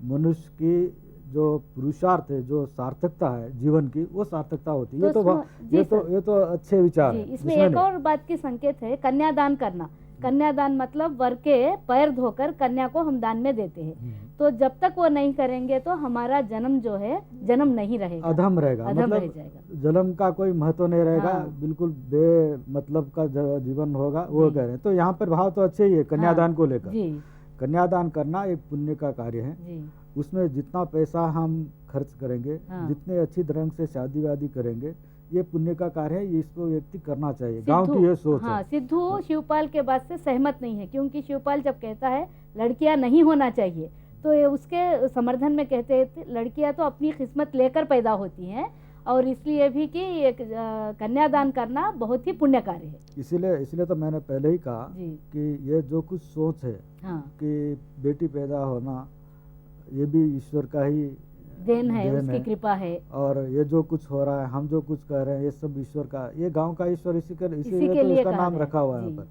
मनुष्य की जो पुरुषार्थ है, जो सार्थकता है जीवन की, वो सार्थकता होती है। जी सर। ये तो अच्छे विचार जी है। इसमें जिसमें एक नहीं। और बात की संकेत है, कन्यादान करना। कन्यादान मतलब वर के पैर धोकर कन्या को हम दान में देते हैं। तो जब तक वो नहीं करेंगे तो हमारा जन्म जो है जन्म नहीं रहेगा, अधम रहेगा, अधम रह मतलब जाएगा। जन्म का कोई महत्व नहीं रहेगा। हाँ। बिल्कुल बे मतलब का जीवन होगा, वो जी। कह रहे हैं। तो यहाँ पर भाव तो अच्छे ही है कन्यादान हाँ, को लेकर। जी कन्यादान करना एक पुण्य का कार्य है। जी उसमें जितना पैसा हम खर्च करेंगे, हाँ। जितने अच्छी ढंग से शादी वादी करेंगे, ये पुण्य का कार्य है, ये इसको व्यक्ति करना चाहिए। गांव सिद्धू, की ये सोच हाँ है। सिद्धू शिवपाल के बात से सहमत नहीं है, क्योंकि शिवपाल जब कहता है लड़कियां नहीं होना चाहिए, तो ये उसके समर्थन में कहते हैं लड़कियां तो अपनी किस्मत लेकर पैदा होती हैं, और इसलिए भी कि एक कन्यादान करना बहुत ही पुण्य कार्य है। इसीलिए तो मैंने पहले ही कहा जी कि ये जो कुछ सोच है हाँ कि बेटी पैदा होना, ये भी ईश्वर का ही देन है, देन उसकी है। कृपा है। और ये जो कुछ हो रहा है, हम जो कुछ कह रहे हैं, ये सब ईश्वर का, ये गांव का ईश्वर इसी इसीलिए के तो लिए इसका कहा नाम गया रखा हुआ है जी। यहाँ पर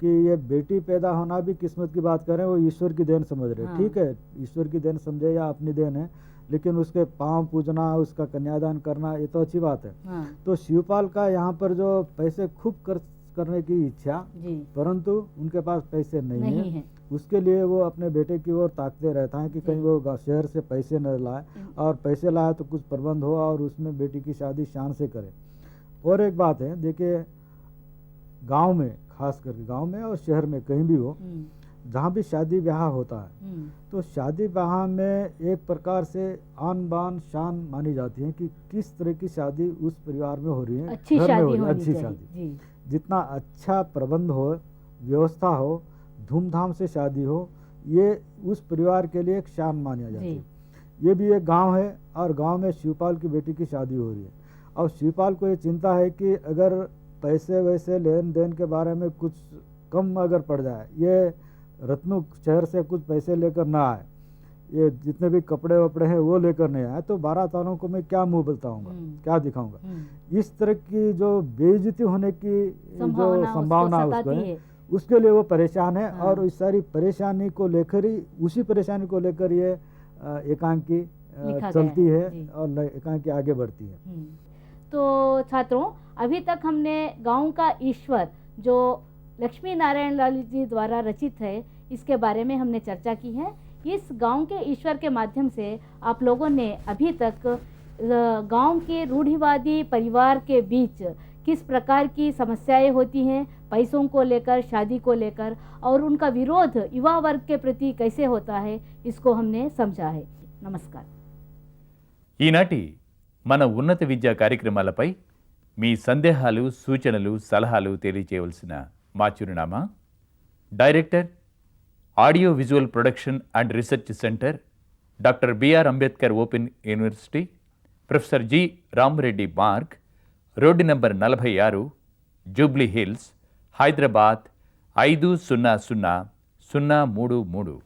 कि ये बेटी पैदा होना भी किस्मत की बात करें, वो ईश्वर की देन समझ रहे हैं। हाँ। ठीक है, ईश्वर की देन समझे या अपनी देन है, लेकिन उसके पांव पूजना, उसका कन्यादान करना, ये तो अच्छी बात है। हाँ तो शिवपाल का यहाँ पर जो पैसे खूब खर्च करने की इच्छा, जी परंतु उनके पास पैसे नहीं नहीं है, है। उसके लिए वो अपने बेटे की ओर ताकते रहता है कि कहीं वो शहर से पैसे न लाए, और पैसे लाए तो कुछ प्रबंध हो और उसमें बेटी की शादी शान से करे। और एक बात है, देखिए गांव में, खास करके गांव में और शहर में कहीं भी हो, जहाँ भी शादी ब्याह होता है, तो शादी ब्याह में एक प्रकार से आन बान शान मानी जाती है कि किस तरह की शादी उस परिवार में हो रही है, अच्छी घर में शादी हो रही है, होनी अच्छी चाहिए। शादी। जी जितना अच्छा प्रबंध हो, व्यवस्था हो, धूमधाम से शादी हो, ये उस परिवार के लिए एक शान मानी जाती है। ये भी एक गांव है, और गांव में शिवपाल की बेटी की शादी हो रही है। और शिवपाल को ये चिंता है कि अगर पैसे वैसे लेन देन के बारे में कुछ कम अगर पड़ जाए, ये रत्नू शहर से कुछ पैसे लेकर ना आए, ये जितने भी कपड़े वपड़े हैं वो लेकर नहीं आए, तो बारात वालों को मैं क्या मुंह बताऊंगा, क्या दिखाऊंगा। इस तरह की जो बेइज्जती होने की जो संभावना उसको है, उसके लिए वो परेशान है। हाँ। और इस सारी परेशानी को लेकर ही, उसी परेशानी को लेकर ये एकांकी चलती है और एकांकी आगे बढ़ती है। तो छात्रों, अभी तक हमने गांव का ईश्वर जो लक्ष्मी नारायण लाल जी द्वारा रचित है, इसके बारे में हमने चर्चा की है। इस गांव के ईश्वर के माध्यम से आप लोगों ने अभी तक गांव के रूढ़िवादी परिवार के बीच किस प्रकार की समस्याएं होती हैं, पैसों को लेकर, शादी को लेकर, और उनका विरोध युवा वर्ग के प्रति कैसे होता है, इसको हमने समझा है। नमस्कार। ఈనాటి మన ఉన్నత విద్యా కార్యక్రమాలపై మీ సందేహాలు, సూచనలు, సలహాలు తెలియజేయవలసిన మా చిరునామా director audio visual production and research centre, doctor B R Ambedkar open university, professor G Ramareddy Marg, road number 46, Jubilee Hills, Hyderabad 500033.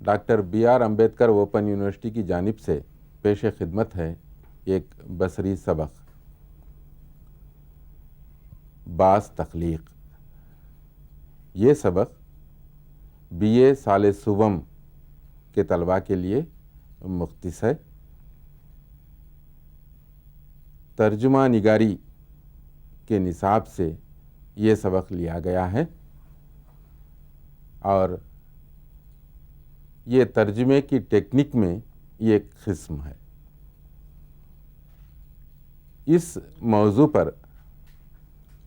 Doctor B R Ambedkar open university की जानिब से पेश खिदमत है एक बसरी सबक, बास तख्लीक। ये सबक BA साल सुवम के तलबा के लिए मुख्तस है। तर्जुमा निगारी के निसाब से ये सबक लिया गया है और ये तर्जुमे की टेक्निक में ये एक किस्म है। इस मौजू पर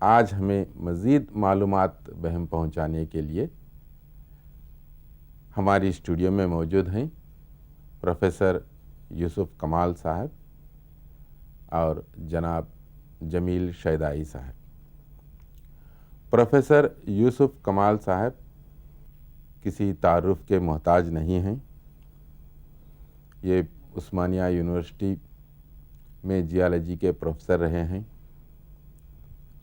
आज हमें मज़ीद मालूमात बहम पहुँचाने के लिए हमारी स्टूडियो में मौजूद हैं प्रोफेसर यूसुफ कमाल साहब और जनाब जमील शैदाई साहब। प्रोफेसर यूसुफ कमाल साहब किसी तारुफ के मोहताज नहीं हैं। ये उस्मानिया यूनिवर्सिटी में जियोलॉजी के प्रोफेसर रहे हैं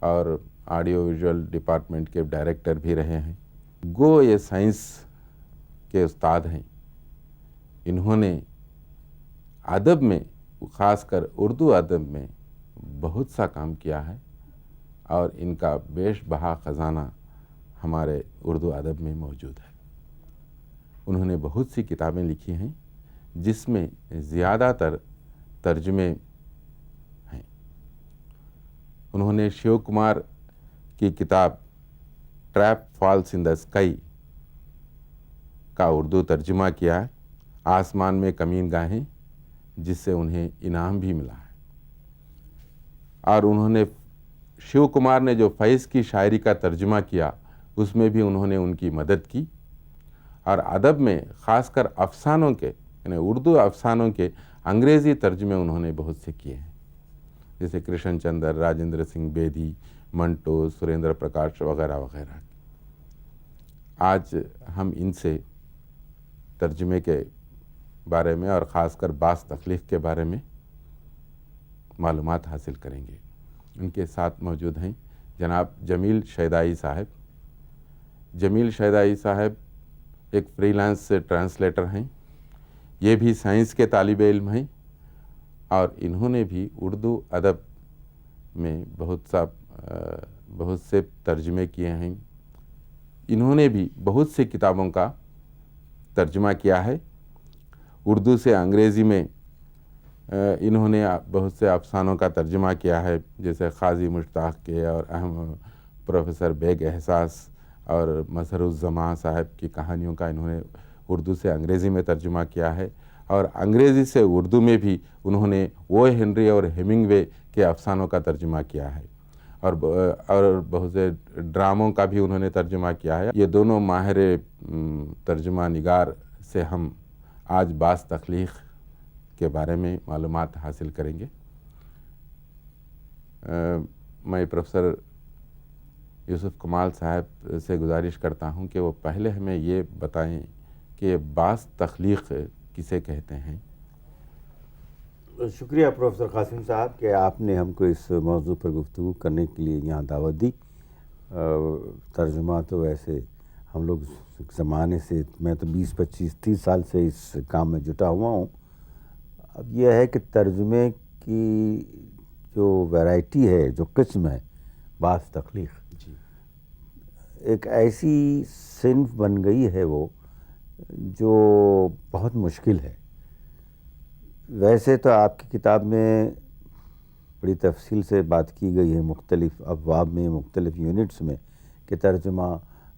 और ऑडियो विजुअल डिपार्टमेंट के डायरेक्टर भी रहे हैं। गो ये साइंस के उस्ताद हैं। इन्होंने अदब में, ख़ासकर उर्दू अदब में बहुत सा काम किया है और इनका बेशबहा ख़जाना हमारे उर्दू अदब में मौजूद है। उन्होंने बहुत सी किताबें लिखी हैं जिसमें ज़्यादातर तर्जुमे हैं। उन्होंने शिव कुमार की किताब trap falls in the sky का उर्दू तर्जुमा किया है, आसमान में कमीन गाहें, जिससे उन्हें इनाम भी मिला है। और उन्होंने शिव कुमार ने जो फैज़ की शायरी का तर्जुमा किया उसमें भी उन्होंने उनकी मदद की। और अदब में ख़ासकर अफ़सानों के, यानी उर्दू अफ़सानों के अंग्रेज़ी तर्जुमे उन्होंने बहुत से किए हैं, जैसे कृष्ण चंद्र, राजेंद्र सिंह बेदी, मंटो, सुरेंद्र प्रकाश वगैरह वगैरह। आज हम इनसे तर्जुमे के बारे में और ख़ासकर बास तख्लीक़ के बारे में मालूमात हासिल करेंगे। उनके साथ मौजूद हैं जनाब जमील शैदाई साहब। जमील शैदाई साहब एक फ्रीलांस ट्रांसलेटर हैं। ये भी साइंस के तालिब इल्म हैं और इन्होंने भी उर्दू अदब में बहुत से तर्जुमे किए हैं। इन्होंने भी बहुत सी किताबों का तर्जुमा किया है। उर्दू से अंग्रेज़ी में इन्होंने बहुत से अफ़सानों का तर्जुमा किया है, जैसे क़ाज़ी मुश्ताक़ के और अहम प्रोफेसर बेग एहसास और मज़हरुज़्ज़मा साहब की कहानियों का इन्होंने उर्दू से अंग्रेज़ी में तर्जुमा किया है। और अंग्रेज़ी से उर्दू में भी उन्होंने वो हेनरी और हेमिंगवे के अफ़सानों का तर्जुमा किया है और बहुत से ड्रामों का भी उन्होंने तर्जुमा किया है। ये दोनों माहिर तर्जुमा निगार से हम आज बास तख्लीक़ के बारे में मालूमात हासिल करेंगे। मैं प्रोफेसर यूसुफ कमाल साहब से गुजारिश करता हूं कि वो पहले हमें ये बताएं कि बास तख्लीक़ किसे कहते हैं। शुक्रिया प्रोफेसर कासिम साहब कि आपने हमको इस मौजू पर गुफ्तगू करने के लिए यहाँ दावत दी। तर्जुमा तो वैसे हम लोग ज़माने से, मैं तो 20, 25, 30 साल से इस काम में जुटा हुआ हूँ। अब यह है कि तर्जुमे की जो वैरायटी है, जो किस्म है बास तख्लीक़, एक ऐसी सिन्फ बन गई है वो जो बहुत मुश्किल है। वैसे तो आपकी किताब में बड़ी तफसील से बात की गई है मुख्तलिफ़ अबवाब में, मुख्तलिफ़ यूनिट्स में, कि तर्जुमा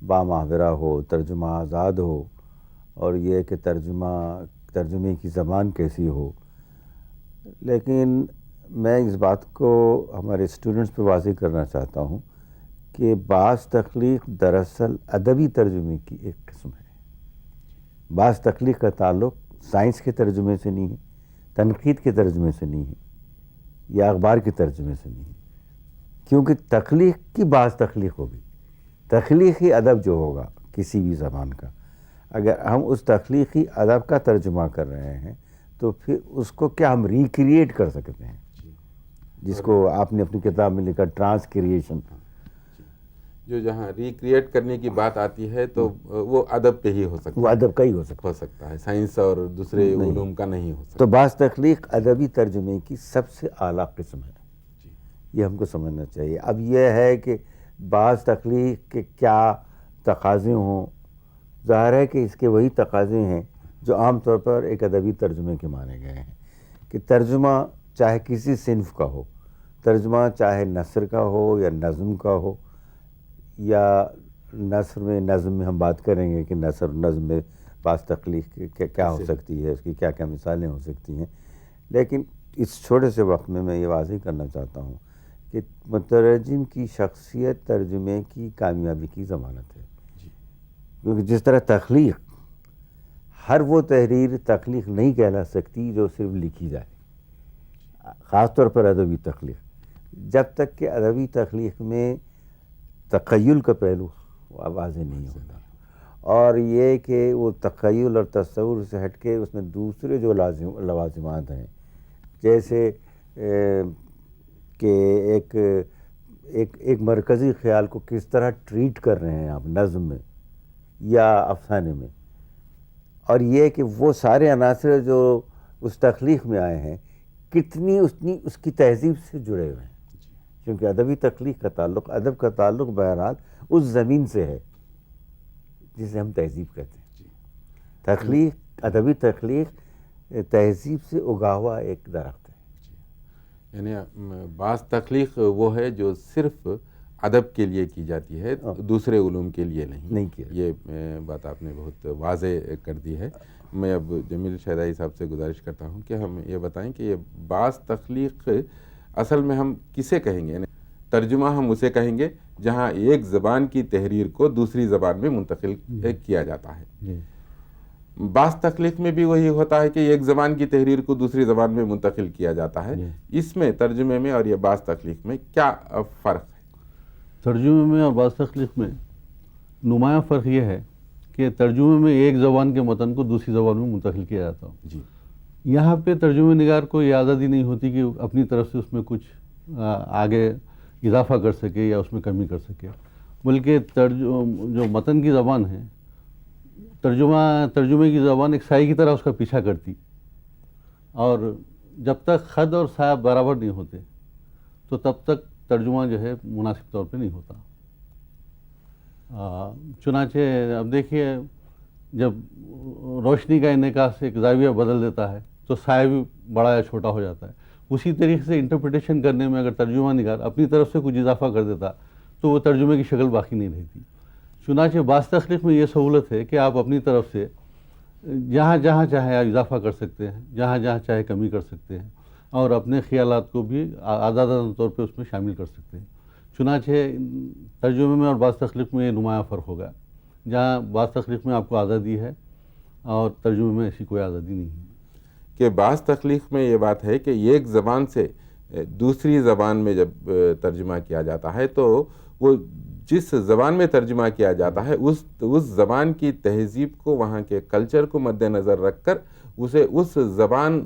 बामाहवरा हो, तर्जुमा आज़ाद हो, और ये कि तर्जुमे की ज़बान कैसी हो। लेकिन मैं इस बात को हमारे स्टूडेंट्स पे वाज़ेह करना चाहता हूँ कि बास तख्लीक़ दरअसल अदबी तर्जुमे की एक किस्म है। बास तख्लीक़ का ताल्लुक़ साइंस के तर्जुमे से नहीं है, तनक़ीद के तर्जुमे से नहीं है, या अखबार के तर्जुमे से नहीं है, क्योंकि तख्लीक़ की बास तख्लीक़ होगी। तख्लीक़ी अदब जो होगा किसी भी ज़बान का, अगर हम उस तख्लीक़ी अदब का तर्जुमा कर रहे हैं तो फिर उसको क्या हम रिक्रिएट कर सकते हैं, जिसको आपने अपनी किताब में लिखा ट्रांसक्रिएशन। जो जहाँ रिक्रिएट करने की बात आती है तो वो अदब पे ही हो सकता वो है, अदब का ही हो सकता हो सकता है, साइंस और दूसरे उलूम का नहीं हो है। सकता। तो बाज़ तख्लीक अदबी तर्जुमे की सबसे आला किस्म है, ये हमको समझना चाहिए। अब यह है कि बाज़ तख्लीक के क्या तकाज़े हों, ज़ाहिर है कि इसके वही तकाज़े हैं जो आम तौर पर एक अदबी तर्जुमे के माने गए हैं कि तर्जुमा चाहे किसी सिन्फ का हो, तर्जुमा चाहे नस्र का हो या नज़्म का हो, या नस्र में नज़्म में हम बात करेंगे कि नस्र नज़्म में बाज़ तख्लीक क्या हो सकती है, उसकी क्या क्या मिसालें हो सकती हैं। लेकिन इस छोटे से वक्त में मैं ये वाज़ेह करना चाहता हूँ कि मुतरजिम की शख्सियत तर्जुमे की कामयाबी की ज़मानत है, क्योंकि जिस तरह तख्लीक, हर वो तहरीर तख्लीक नहीं कहला सकती जो सिर्फ लिखी जाए, ख़ास तौर पर अदबी तख्लीक। जब तक कि अदबी तख्लीक में तख़य्युल का पहलू वाज़ेह नहीं होता, और ये कि वो तख़य्युल और तसव्वुर से हट के उसमें दूसरे जो लवाज़िमात हैं, जैसे कि एक मरकज़ी ख़्याल को किस तरह ट्रीट कर रहे हैं आप नज़्म में या अफ़साने में, और ये कि वो सारे अनासर जो उस तख्लीक में आए हैं कितनी उसकी तहज़ीब से जुड़े हुए हैं, क्योंकि अदबी तख्लीक का ताल्लुक़, अदब का ताल्लुक़ बहरहाल उस ज़मीन से है जिसे हम तहज़ीब कहते हैं। तख्लीक, अदबी तख्लीक तहज़ीब से उगा हुआ एक दरख्त है। यानी बाज़ तख्लीक वो है जो सिर्फ अदब के लिए की जाती है, दूसरे उलूम के लिए नहीं किया। ये बात आपने बहुत वाज़ेह कर दी है। मैं अब जमील शहदाई साहब से गुजारिश करता हूँ कि हम ये बताएं कि ये बाज़ तख्लीक असल में हम किसे कहेंगे? तर्जुमा हम उसे कहेंगे जहाँ एक ज़बान की तहरीर को दूसरी ज़बान में मुंतकिल किया जाता है। बाज़ तख्लीक में भी वही होता है कि एक ज़बान की तहरीर को दूसरी ज़बान में मुंतकिल किया जाता है। इसमें तर्जुमे में और ये बाज़ तख्लीक में क्या फ़र्क है? तर्जुमे में और बाज़ तख्लीक में नुमाया फ़र्क यह है कि तर्जुमे में एक ज़बान के मतन को दूसरी ज़बान में मुंतकिल किया जाता है जी। यहाँ पे तर्जुमे निगार को ये आज़ादी नहीं होती कि अपनी तरफ से उसमें कुछ आगे इजाफ़ा कर सके या उसमें कमी कर सके, बल्कि जो मतन की ज़बान है, तर्जुमे की ज़बान एक साई की तरह उसका पीछा करती, और जब तक ख़द और साया बराबर नहीं होते तो तब तक तर्जुमा जो है मुनासिब तौर पे नहीं होता। चुनाचे अब देखिए, जब रोशनी का इनेकास एक ज़ाविया बदल देता है तो साया भी बड़ा या छोटा हो जाता है। उसी तरीके से इंटरप्रिटेशन करने में अगर तर्जुमा निगार अपनी तरफ से कुछ इजाफा कर देता तो वो तर्जुमे की शक्ल बाकी नहीं रहती। चुनाचे बाज़ तख्लीक में ये सहूलत है कि आप अपनी तरफ से जहाँ जहाँ चाहे आप इजाफा कर सकते हैं, जहाँ जहाँ चाहे कमी कर सकते हैं, और अपने ख़यालात को भी आज़ादाना तौर पे उसमें शामिल कर सकते हैं। चुनाचे तर्जुमे में और बाज़ तख्लीक में ये नुमाया फ़र्क होगा, जहाँ बाज़ तख्लीक में आपको आज़ादी है और तर्जुमे में ऐसी कोई आज़ादी नहीं है। कि बाज़ तख्लीक में ये बात है कि एक ज़बान से दूसरी ज़बान में जब तर्जुमा किया जाता है तो वो जिस ज़बान में तर्जुमा किया जाता है उस ज़बान की तहज़ीब को, वहाँ के कल्चर को मद्देनज़र रख कर उसे उस ज़बान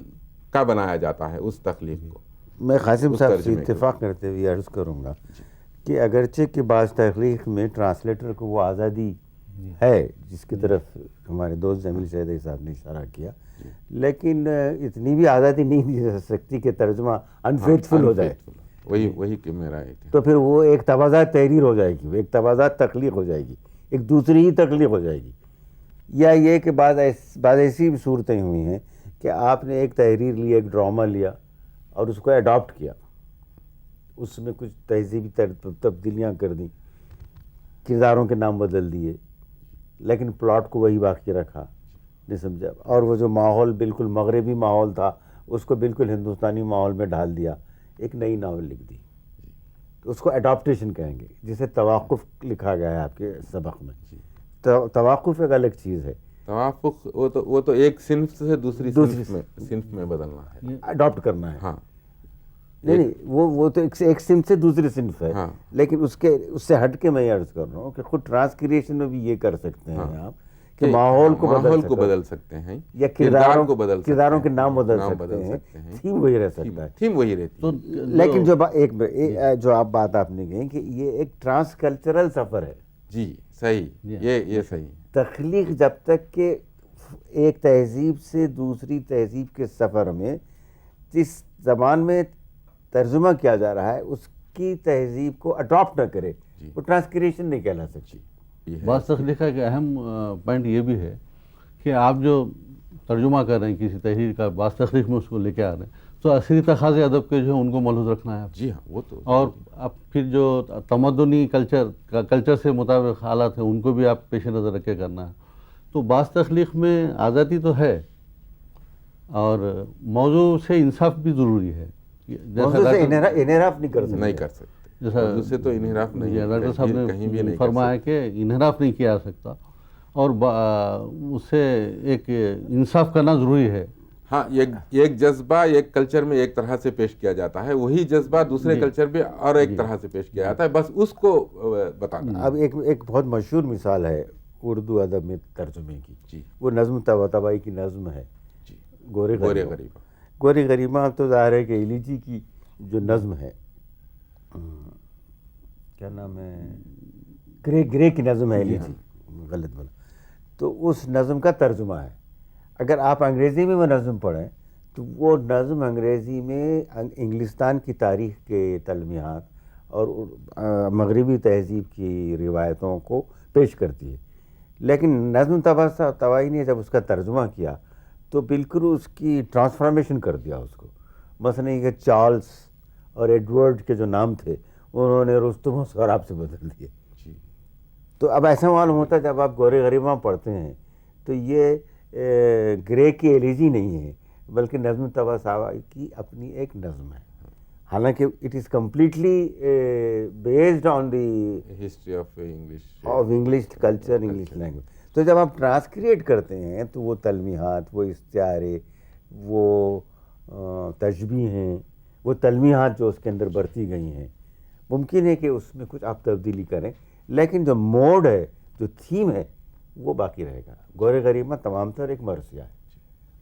का बनाया जाता है, उस तख्लीक को। मैं क़ासिम साहब से इत्तेफ़ाक़ करते हुए अर्ज़ करूँगा कि अगरचे कि बाज़ तख्लीक में ट्रांसलेटर को वो आज़ादी है जिसकी तरफ हमारे दोस्त जमील शहदाई साहब ने इशारा किया, लेकिन इतनी भी आज़ादी नहीं दी जा सकती कि तर्जुमा अनफेथफुल हो जाए। वही कि मेरा तो फिर वो एक तवाज़ात तहरीर हो जाएगी, वो एक तवाज़ात तख्लीक हो जाएगी, एक दूसरी ही तख्लीक हो जाएगी। या ये कि बाद ऐसी भी सूरतें हुई हैं कि आपने एक तहरीर ली, एक ड्रामा लिया और उसको अडॉप्ट किया, उसमें कुछ तहज़ीबी तब्दीलियाँ कर दी, किरदारों के नाम बदल दिए, लेकिन प्लॉट को वही बाकी रखा, नहीं समझा, और वो जो माहौल बिल्कुल मगरबी माहौल था उसको बिल्कुल हिंदुस्तानी माहौल में ढाल दिया, एक नई नावल लिख दी। तो उसको एडॉप्टेशन कहेंगे, जिसे तवाक़ुफ़ लिखा गया है आपके सबक में। तवाक़ुफ़ एक अलग चीज़ है। तवाक़ुफ़ वो तो एक सिन्फ से दूसरी सिन्फ में बदलना है, अडॉप्ट करना है। हाँ, नहीं, वो तो एक सिन्फ से दूसरी सिन्फ है। लेकिन उससे हट के मैं अर्ज़ कर रहा हूँ कि खुद ट्रांसक्रिएशन में भी ये कर सकते हैं आप कि माहौल को बदल सकते हैं या किरदार को बदल सकते किरदारों के हैं, नाम बदल नाम सकते हैं, थीम वही रह सकता है। थीम वही रहती तो है। लेकिन जो आप बात आपने कही कि ये एक ट्रांस कल्चरल सफर है। जी सही, ये सही। तख्लीक जब तक के एक तहजीब से दूसरी तहजीब के सफ़र में जिस ज़बान में तर्जुमा किया जा रहा है उसकी तहजीब को अडॉप्ट न करे, वो ट्रांसक्रिएशन नहीं कहला सकती। बात तख्लीक का एक अहम पॉइंट ये भी है कि आप जो तर्जुमा कर रहे हैं किसी तहरीर का, बात तख्लीक में उसको लेके आ रहे हैं, तो असली तकाज़े अदब के जो है उनको मलहूज़ रखना है। जी हाँ, वो तो। और अब फिर जो तमद्दुनी कल्चर से मुताबिक हालात हैं उनको भी आप पेश नज़र रख के करना है। तो बात तख्लीक में आज़ादी तो है और मौजू से इंसाफ भी ज़रूरी है। इनहराफ नहीं कर सकते। जैसा उससे तो इन्हिराफ नहीं है, डॉक्टर साहब कहीं भी ने नहीं फरमाया कि इन्हिराफ नहीं किया जा सकता और उससे एक इंसाफ करना ज़रूरी है। हाँ, एक जज्बा एक कल्चर में एक तरह से पेश किया जाता है, वही जज्बा दूसरे कल्चर में और एक तरह से पेश किया जाता है, बस उसको बताना। अब एक बहुत मशहूर मिसाल है उर्दू अदब में तर्जुमे की। जी। वो नज़्म तबाई की नज़्म है जी, गोरे गरीबा। गोरे गरीबा तो ज़ाहिर है कि इलीची की जो नज़्म है, क्या नाम है, ग्रे की नज़्म है इलीची, गलत बोला, तो उस नज़्म का तर्जुमा है। अगर आप अंग्रेज़ी में वो नज़्म पढ़ें तो वो नज़्म अंग्रेज़ी में इंग्लिस्तान की तारीख़ के तलमिहात और मगरिबी तहज़ीब की रिवायतों को पेश करती है। लेकिन नज़्म तबाई ने जब उसका तर्जुमा किया तो बिल्कुल उसकी ट्रांसफॉर्मेशन कर दिया उसको। मसलन ये चार्ल्स और एडवर्ड के जो नाम थे उन्होंने रुस्तुम और सौराब से बदल दिए। तो अब ऐसा मालूम होता है जब आप गोरे गरीबा पढ़ते हैं तो ये ग्रे की एलिजी नहीं है बल्कि नज़्म तबाई की अपनी एक नज़्म है, हालांकि it is completely based on the history of English culture, English language. तो जब आप ट्रांसक्रिएट करते हैं तो वो तलमीहात, वो इस्तिआरे, वो तशबीह हैं, वो तलमीहात जो उसके अंदर बरती गई हैं, मुमकिन है कि उसमें कुछ आप तब्दीली करें, लेकिन जो मोड है, जो थीम है, वो बाकी रहेगा। गोरे गरीबा तमाम तर एक मरसिया है।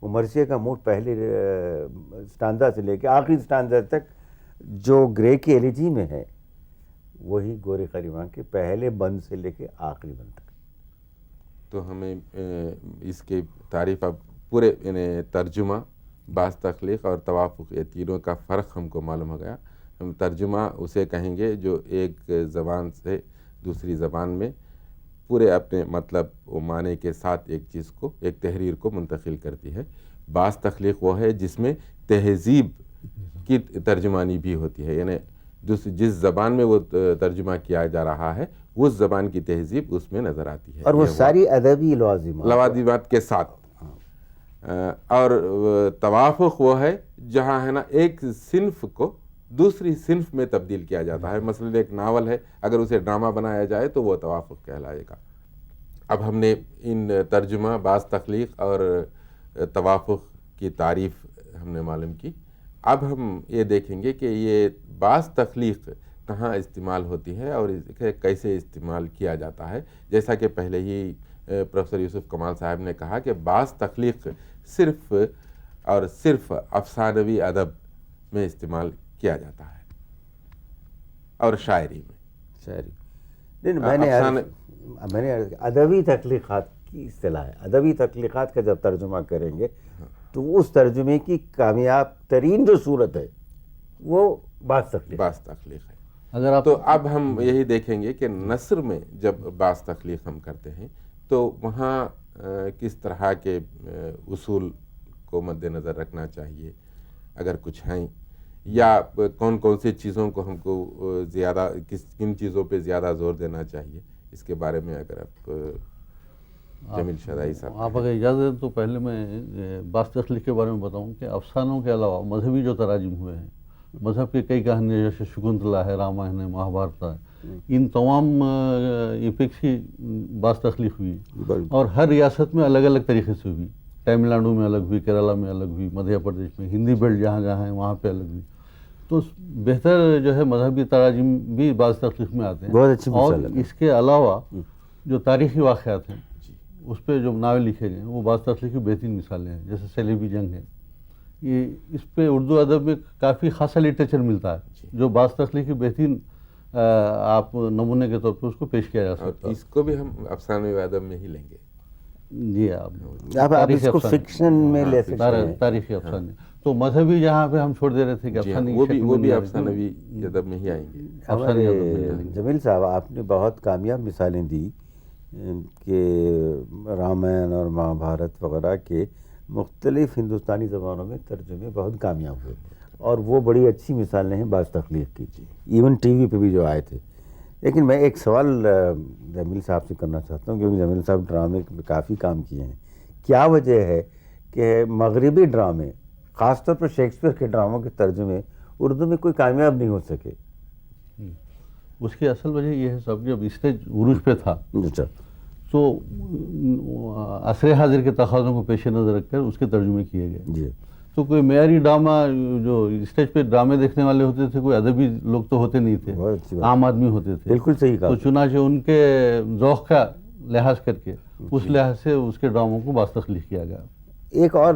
वो मरसिया का मोड पहले स्टांजा से लेकर आखिरी स्टांजा तक जो ग्रे की एलिजी में है वही गोरे गरीबा के पहले बंद से लेकर आखिरी बंद तक। तो हमें इसके तारीफ अब पूरे तर्जुमा, बास तख्लीक और तवाफ़ुक़, ये तीनों का फ़र्क हमको मालूम हो गया। हम तर्जुमा उसे कहेंगे जो एक ज़बान से दूसरी ज़बान में पूरे अपने मतलब वो माने के साथ एक चीज़ को, एक तहरीर को मुंतकिल करती है। बास तख्लीक वो है जिसमें तहज़ीब की तर्जुमानी भी होती है, यानी जिस ज़बान में वो तर्जुमा किया जा रहा है उस ज़बान की तहज़ीब उसमें नज़र आती है, और वो सारी अदबी लवाज़िमात के साथ। और तवाफ़ुक़ वो है जहाँ है ना एक सिन्फ को दूसरी सिन्फ में तब्दील किया जाता है। मसलन एक नावल है, अगर उसे ड्रामा बनाया जाए तो वो तवाफ़ुक़ कहलाएगा। अब हमने इन तर्जुमा, बास तख्लीक और तवाफ़ुक़ की तारीफ़ हमने मालूम की। अब हम ये देखेंगे कि ये बास तख्लीक कहाँ इस्तेमाल होती है और इसे कैसे इस्तेमाल किया जाता है। जैसा कि पहले ही प्रोफेसर यूसुफ कमाल साहब ने कहा कि बास तख्लीक सिर्फ़ और सिर्फ अफ़सानवी अदब में इस्तेमाल किया जाता है और शायरी में। मैंने अदबी तख्लीक़ात की इस्तिलाह है। अदबी तख्लीक़ात का जब तर्जुमा करेंगे तो उस तर्जुमे की कामयाब तरीन जो सूरत है वो बास तख्लीक है। अगर आप तो अब हम यही देखेंगे कि नस्र में जब बास तख्लीक हम करते हैं तो वहाँ किस तरह के उसूल को मद्देनज़र रखना चाहिए, अगर कुछ हैं, या कौन कौन सी चीज़ों को हमको ज़्यादा किन चीज़ों पे ज़्यादा ज़ोर देना चाहिए, इसके बारे में अगर आप जमील शदाई साहब आप अगर इजाज़त दें तो पहले मैं बास तख्लीक के बारे में बताऊं कि अफसानों के अलावा मजहबी जो तराजिम हुए हैं, मज़हब की कई कहानियाँ जैसे शकुंतला है, रामायण है, महाभारत है, इन तमाम इपिक्स की बास तख्लीक हुई और हर रियासत में अलग अलग तरीके से हुई। तमिलनाडु में अलग हुई, केरला में अलग हुई, मध्य प्रदेश में, हिंदी बेल्ट जहाँ जहाँ है वहाँ पे अलग हुई। तो बेहतर जो है मजहबी तराजिम भी बास तख्लीक में आते हैं। बहुत अच्छी और इसके अलावा जो तारीख़ी वाक़यात हैं उस पर जो नावल लिखे गए हैं वो बाज़ तख्लीक़ की बेहतरीन मिसालें हैं, जैसे सैलिबी जंग है। ये इस पे उर्दू अदब में काफ़ी खासा लिटरेचर मिलता है जो बाज़ तख्लीक़ की बेहतरीन आप नमूने के तौर पर उसको पेश किया जा सकता और है। इसको भी हम अफसाने अदब में ही लेंगे। जी आप इसको अफसाने, फिक्शन में ले सकते हैं। तारीखी अफसाने। तो मजहबी जहाँ पे हम छोड़ दे रहे थे कि जी हाँ, अफसाने की वो शक्ल भी में जा रही थी। अफसानवी अदब में ही आएंगे। अफसाने अदब में हमारे जाएंगे। जमील साहब, आपने बहुत कामयाब मिसालें दी कि रामायण और महाभारत वगैरह के मुख्तलिफ हिंदुस्तानी ज़बानों में तर्जुमे बहुत कामयाब हुए, और वो बड़ी अच्छी मिसालें हैं बाज़ तख्लीक़ की, इवन टीवी पे भी जो आए थे। लेकिन मैं एक सवाल जमील साहब से करना चाहता हूँ, क्योंकि जमील साहब ड्रामे में काफ़ी काम किए हैं। क्या वजह है कि मगरिबी ड्रामे, ख़ासतौर पर शेक्सपियर के ड्रामों के तर्जुमे उर्दू में कोई कामयाब नहीं हो सके? उसकी असल वजह यह है साहब, जब स्टेज उरूज पे था अच्छा, तो असर हाजिर के तकाज़ों को पेश नज़र रखकर उसके तर्जुमे किए गए। जी, तो कोई मेयारी ड्रामा, जो स्टेज पे ड्रामे देखने वाले होते थे, कोई अदबी लोग तो होते नहीं थे, बहुत अच्छी बात। आम आदमी होते थे। बिल्कुल सही कहा। तो चुनाचे उनके ज़ौक़ का लिहाज करके उस लिहाज से उसके ड्रामों को बाज़ तख्लीक़ किया गया। एक और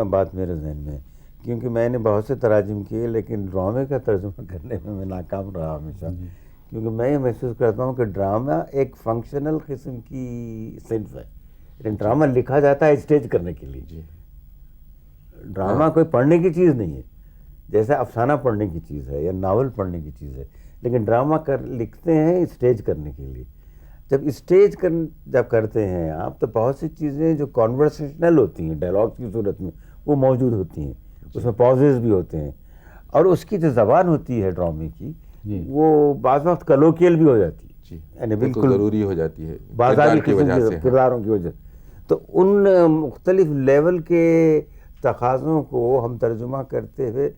बात मेरे जहन में, क्योंकि मैंने बहुत से तराजिम किए लेकिन ड्रामे का तर्जुमा करने में मैं नाकाम रहा हमेशा, क्योंकि मैं ये महसूस करता हूँ कि ड्रामा एक फंक्शनल किस्म की सिंफ है, लेकिन ड्रामा लिखा जाता है स्टेज करने के लिए। ड्रामा कोई पढ़ने की चीज़ नहीं है, जैसे अफसाना पढ़ने की चीज़ है या नावल पढ़ने की चीज़ है, लेकिन ड्रामा लिखते हैं स्टेज करने के लिए। जब करते हैं आप, तो बहुत सी चीज़ें जो कॉन्वर्सेशनल होती हैं डायलॉग की सूरत में वो मौजूद होती हैं, उसमें पॉजेज भी होते हैं, और उसकी जो ज़बान होती है ड्रामे की वो बाज़ वक्त कलोकियल भी हो जाती है, यानी बिल्कुल ज़रूरी हो जाती है बाज़ारी की वजह से। किरदारों की वजह। तो उन मुख्तलिफ लेवल के तकाज़ों को हम तर्जुमा करते हुए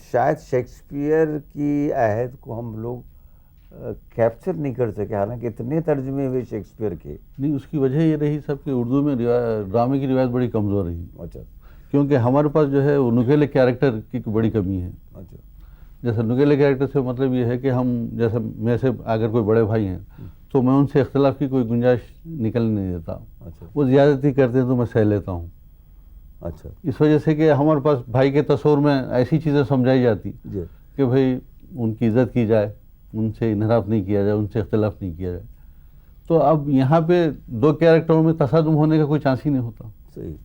शायद शेक्सपियर की आहद को हम लोग कैप्चर नहीं कर सके, हालांकि इतने तर्जुमे हुए शेक्सपियर के। नहीं, उसकी वजह ये रही सब कि उर्दू में ड्रामे की रिवायत बड़ी कमज़ोर रही। अच्छा, क्योंकि हमारे पास जो है वो नुकेले कैरेक्टर की बड़ी कमी है। अच्छा, जैसे नुकेले कैरेक्टर से मतलब ये है कि हम, जैसे मेरे से अगर कोई बड़े भाई हैं तो मैं उनसे इख्तलाफ की कोई गुंजाइश निकलने नहीं देता। अच्छा, वो ज़्यादती करते हैं तो मैं सह लेता हूँ। अच्छा, इस वजह से कि हमारे पास भाई के तस्वुर में ऐसी चीज़ें समझाई जाती जी, कि भाई उनकी इज़्ज़त की जाए, उनसे इनहराफ नहीं किया जाए, उनसे इख्तलाफ नहीं किया जाए। तो अब यहाँ पे दो कैरेक्टरों में तसादुम होने का कोई चांस ही नहीं होता। सही।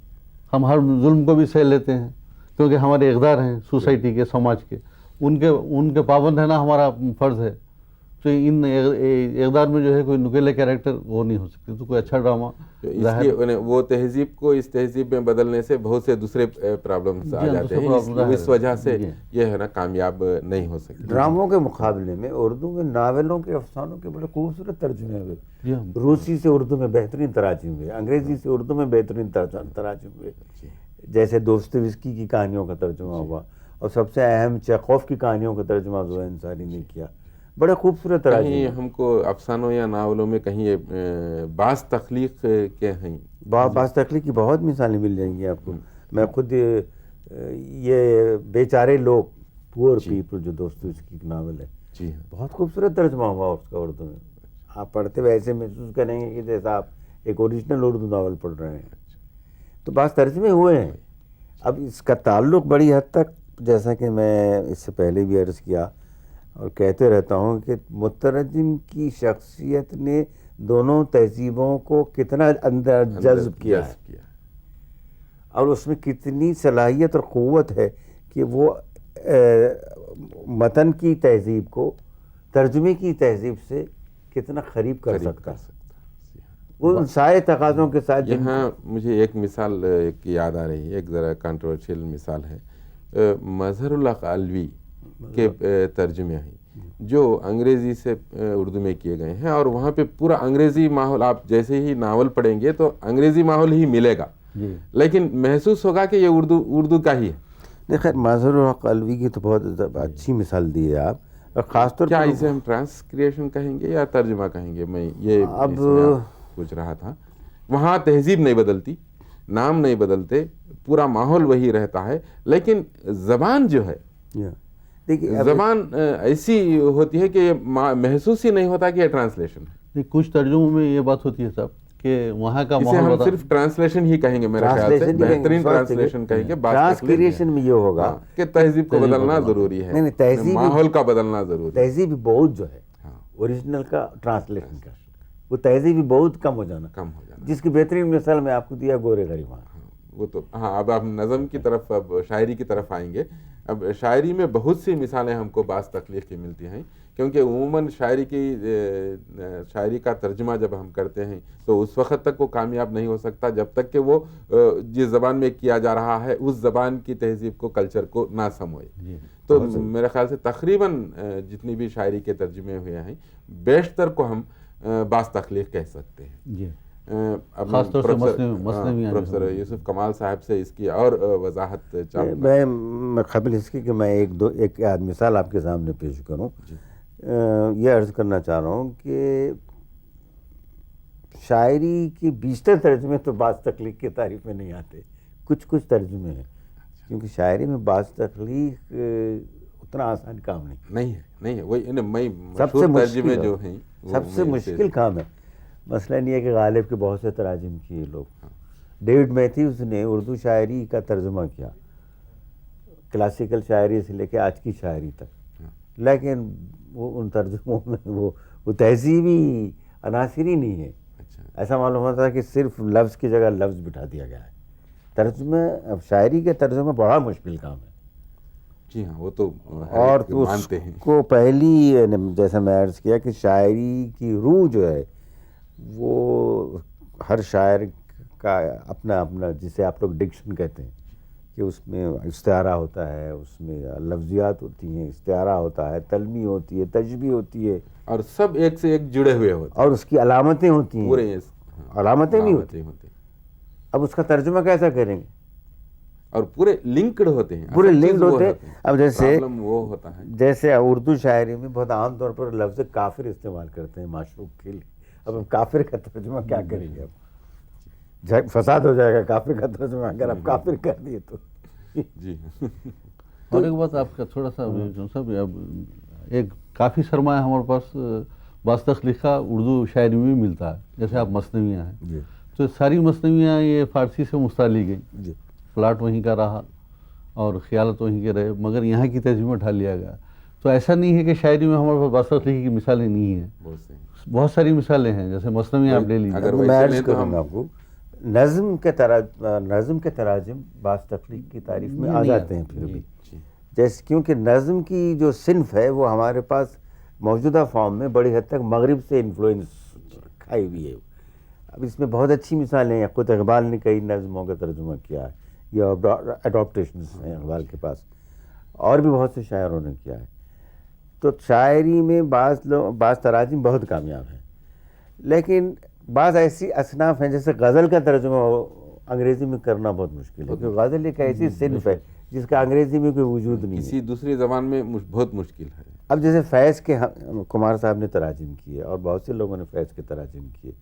हम हर जुल्म को भी सह लेते हैं क्योंकि हमारे इक़दार हैं सोसाइटी के, समाज के, उनके पाबंद है ना, हमारा फ़र्ज़ है। तो इन इक़दार में जो है कोई नुकेले कैरेक्टर वो नहीं हो सकते। तो कोई अच्छा ड्रामा, तो इसलिए वो तहजीब को इस तहजीब में बदलने से बहुत से दूसरे प्रॉब्लम्स आ जाते हैं, इस वजह से ये है ना कामयाब नहीं हो सकती। ड्रामों के मुकाबले में उर्दू में नावलों के, अफसानों के बड़े खूबसूरत तर्जुमे हुए। रूसी से उर्दू में बेहतरीन तराजुम हुए, अंग्रेज़ी से उर्दू में बेहतरीन तराजुम हुए, जैसे दोस्तोयस्की की कहानियों का तर्जुमा हुआ, और सबसे अहम चेखोव की कहानियों का तर्जुमा जो है इंसानी ने किया। बड़े खूबसूरत कहीं हमको अफसानों या नावलों में कहीं ये बाज़ तख्लीक़ के हैं, बाज़ तख्लीक़ की बहुत मिसालें मिल जाएंगी आपको। मैं खुद ये बेचारे लोग, पुअर पीपल, जो दोस्तोयस्की की नावल है, जी बहुत खूबसूरत तर्जुमा हुआ उसका उर्दू में। आप पढ़ते हुए ऐसे महसूस करेंगे कि जैसा आप एक ओरिजिनल उर्दू नावल पढ़ रहे हैं। तो बाज़ तर्जुमे हुए हैं। अब इसका ताल्लुक़ बड़ी हद तक, जैसा कि मैं इससे पहले भी अर्ज़ किया और कहते रहता हूँ, कि मुतरजिम की शख्सियत ने दोनों तहजीबों को कितना अंदर जज्ब किया है, और उसमें कितनी सलाहियत और क़ुव्वत है कि वो मतन की तहजीब को तर्जुमे की तहजीब से कितना करीब कर सकता है, वो उन सारे तकाज़ों के साथ। यहाँ मुझे एक मिसाल एक याद आ रही है, एक ज़रा कंट्रोवर्शियल मिसाल है, मज़हरुल हक़ अलवी के तर्जुमे हैं जो अंग्रेज़ी से उर्दू में किए गए हैं, और वहाँ पे पूरा अंग्रेज़ी माहौल, आप जैसे ही नावल पढ़ेंगे तो अंग्रेज़ी माहौल ही मिलेगा, लेकिन महसूस होगा कि ये उर्दू का ही है। नहीं, खैर मज़हरुल हक़ अलवी की तो बहुत अच्छी मिसाल दी है आप, और ख़ासतौर क्या इसे हम ट्रांसक्रिएशन कहेंगे या तर्जुमा कहेंगे, मैं ये अब पूछ रहा था। वहाँ तहजीब नहीं बदलती, नाम नहीं बदलते, पूरा माहौल वही रहता है, लेकिन ज़बान जो है, देखिए ज़बान ऐसी होती है कि महसूस ही नहीं होता कि ये ट्रांसलेशन है। कुछ तर्जुमों में ये बात होती है साहब कि वहाँ का इसे माहौल हम बता सिर्फ ट्रांसलेशन ही कहेंगे, मेरे ख्याल से ट्रांसलेशन भी कहेंगे, बेहतरीन फर्स्ट ट्रांसलेशन कहेंगे। बात ट्रांसक्रिएशन में ये होगा हाँ, कि तहजीब को बदलना जरूरी है, नहीं, तहजीब माहौल का बदलना जरूरी है। तहजीब बहुत जो है हाँ, ओरिजिनल का ट्रांसलेशन का, वो तहजीब बहुत कम हो जाना, कम हो जाना। जिसकी बेहतरीन मिसाल मैं आपको दिया गोरे गरीबा। वो तो हाँ, अब आप नज़म की तरफ, अब शायरी की तरफ आएंगे। अब शायरी में बहुत सी मिसालें हमको बास तख्लीक की मिलती हैं, क्योंकि उमूमन शायरी का तर्जुमा जब हम करते हैं तो उस वक़्त तक वो कामयाब नहीं हो सकता जब तक कि वो जिस ज़बान में किया जा रहा है उस ज़बान की तहजीब को, कल्चर को ना समझे। तो मेरे ख्याल से तकरीबन जितनी भी शायरी के तर्जुमे हुए हैं बेशतर को हम बास तख्लीक कह सकते हैं। जी, अब खासतौर से मसनवी प्रोफेसर यूसुफ कमाल साहब से इसकी और वजाहत चाहूँगा। मैं क़ाबिल इसकी कि मैं एक आध मिसाल आपके सामने पेश करूं। ये अर्ज़ करना चाह रहा हूं कि शायरी की बीशतर तर्जुमे तो बास तख्लीक की तारीफ में नहीं आते, कुछ कुछ तर्जुमे हैं, क्योंकि शायरी में बास तख्लीक उतना आसान काम नहीं है। वही सबसे तर्जुमे जो हैं सबसे मुश्किल काम है। मसलन ये कि गालिब के बहुत से तराजिम किए लोग, डेविड मैथ्यूज ने उर्दू शायरी का तर्जुमा किया, क्लासिकल शायरी से लेकर आज की शायरी तक, लेकिन वो उन तर्जुमों में वो तहजीबी अनासिर ही नहीं है। ऐसा मालूम होता है कि सिर्फ लफ्ज़ की जगह लफ्ज़ बिठा दिया गया है। तर्जुमा, अब शायरी के तर्जुमा बड़ा मुश्किल काम है। जी हाँ, वो तो और तो मानते हैं। को पहली, जैसा मैं अर्ज़ किया कि शायरी की रूह जो है वो हर शायर का अपना अपना, जिसे आप लोग डिक्शन कहते हैं, कि उसमें इस्तिआरा होता है, उसमें लफ्ज़ियात होती हैं, इस्तिआरा होता है, तलमी होती है, तजबी होती है, और सब एक से एक जुड़े हुए होते और उसकी अलामतें होती हैं, पूरे अलामतें नहीं होती। अब उसका तर्जुमा कैसा करेंगे? और पूरे लिंक्ड होते हैं, पूरे लिंक्ड होते हैं। अब जैसे वो होता है, जैसे उर्दू शायरी में बहुत आम तौर पर लफ्ज़ काफिर इस्तेमाल करते हैं माशूक के लिए। अब हम काफिर का तर्जुमा क्या करेंगे? अब फसाद हो जाएगा काफिर का तर्जुमा अगर आप काफिर कर दिए तो। जी और एक बात आपका थोड़ा सा सब, अब एक काफ़ी सरमाया हमारे पास बास तख्लीक का उर्दू शायरी में भी मिलता है। जैसे आप मसनवियाँ हैं, तो सारी मसनवियाँ ये फ़ारसी से मुस्ता ली गई, प्लाट वहीं का रहा और ख्यालत वहीं के रहे, मगर यहाँ की तर्जुमा उठा लिया गया। तो ऐसा नहीं है कि शायरी में हमारे पास बास तख्लीक की मिसालें नहीं हैं, बहुत सारी मिसालें हैं। जैसे मसनवी आप ले लीजिए। मैं अर्ज़ करूँगा आपको, नज़्म के तराजिम बास तख्लीक की तारीफ में आ जाते हैं फिर भी, जैसे क्योंकि नज़्म की जो सिन्फ है वो हमारे पास मौजूदा फॉर्म में बड़ी हद तक मगरिब से इन्फ्लुएंस खाई हुई है। अब इसमें बहुत अच्छी मिसालें हैं। खुद इकबाल ने कई नज़्मों का तर्जुमा किया है, ये अडॉप्टेशंस हैं इकबाल के पास, और भी बहुत से शायरों ने किया है। तो शायरी में बाज़ तराजिम बहुत कामयाब हैं, लेकिन बाज़ ऐसी असनाफ हैं जैसे गज़ल का तर्जुमा अंग्रेज़ी में करना बहुत मुश्किल है, क्योंकि गज़ल एक ऐसी सिन्फ है जिसका अंग्रेज़ी में कोई वजूद नहीं है, किसी दूसरी ज़बान में बहुत मुश्किल है। अब जैसे फैज़ के कुमार साहब ने तराजिम किए और बहुत से लोगों ने फैज़ के तराजिम किए,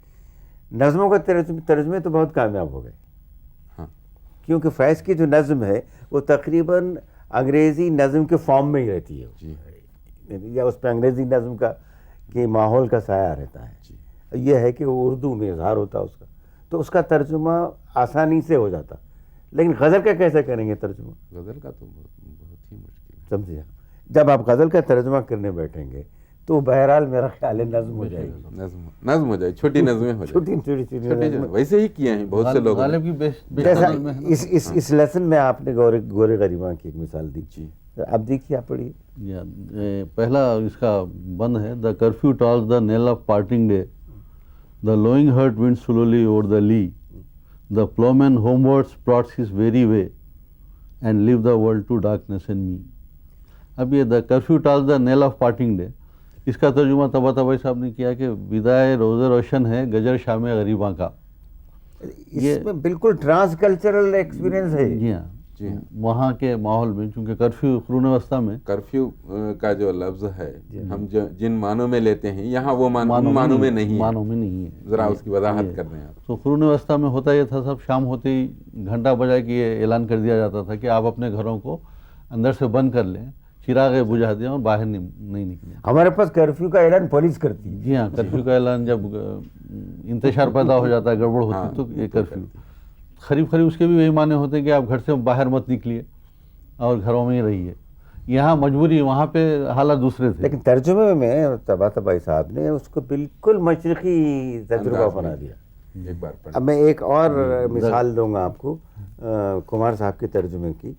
नज़मों का तर्जुमे तो बहुत कामयाब हो गए। हाँ, क्योंकि फैज़ की जो नज़म है वो तकरीबन अंग्रेज़ी नज़म के फॉर्म में ही रहती है, या उस पर अंग्रेज़ी नज़म का के माहौल का साया रहता है। यह है कि वो उर्दू में इज़हार होता है उसका, तो उसका तर्जुमा आसानी से हो जाता। लेकिन गज़ल का कैसे करेंगे तर्जुमा? गज़ल का तो बहुत ही मुश्किल है। समझिए, जब आप गज़ल का तर्जुमा करने बैठेंगे तो बहरहाल मेरा ख्याल है नज़्म हो जाएगी, नज़्म हो जाएगी, छोटी नज़में हो जाएगी, वैसे ही किए हैं बहुत से लोगों ने। जैसा इस लेसन में आपने गोरे गरीबा की एक मिसाल दी, अब देखिए आप पढ़िए। पहला इसका बंद है, the curfew tolls the knell of parting day, the lowing herd wind slowly over the lea, the ploughman homewards plods his weary way and leaves the world to darkness and me. अब ये the curfew tolls the knell of parting day, इसका तर्जुमा तबातबाई साहब ने किया कि विदाए रोज़े रोशन है गजर शाम गरीबा का। इसमें बिल्कुल ट्रांस कल्चरल एक्सपीरियंस है। जी हाँ, वहाँ के माहौल में, चूँकि कर्फ्यू क़ुरून वस्ता में कर्फ्यू का जो लफ्ज़ है हम जिन मानों में लेते हैं, यहाँ वो मानों में नहीं है। ज़रा उसकी वजाहत कर रहे हैं आप। तो क़ुरून वस्ता में होता ये था, सब शाम होते ही घंटा बजा के ये ऐलान कर दिया जाता था कि आप अपने घरों को अंदर से बंद कर लें, चिराग बुझा दिया और बाहर नहीं निकले। हमारे पास कर्फ्यू का ऐलान पुलिस करती है। जी हाँ, कर्फ्यू का ऐलान जब इंतशार पैदा हो जाता है, गड़बड़ होती है, तो ये कर्फ्यू करीब करीब उसके भी वही माने होते हैं कि आप घर से बाहर मत निकलिए और घरों में ही रहिए। यहाँ मजबूरी, वहाँ पे हालात दूसरे थे। लेकिन तर्जुमे में तबातबाई साहब ने उसको बिल्कुल मशरक़ी तजुर्बा बना दिया। एक बार पढ़। अब मैं एक और मिसाल दूंगा आपको कुमार साहब के तर्जुमे की।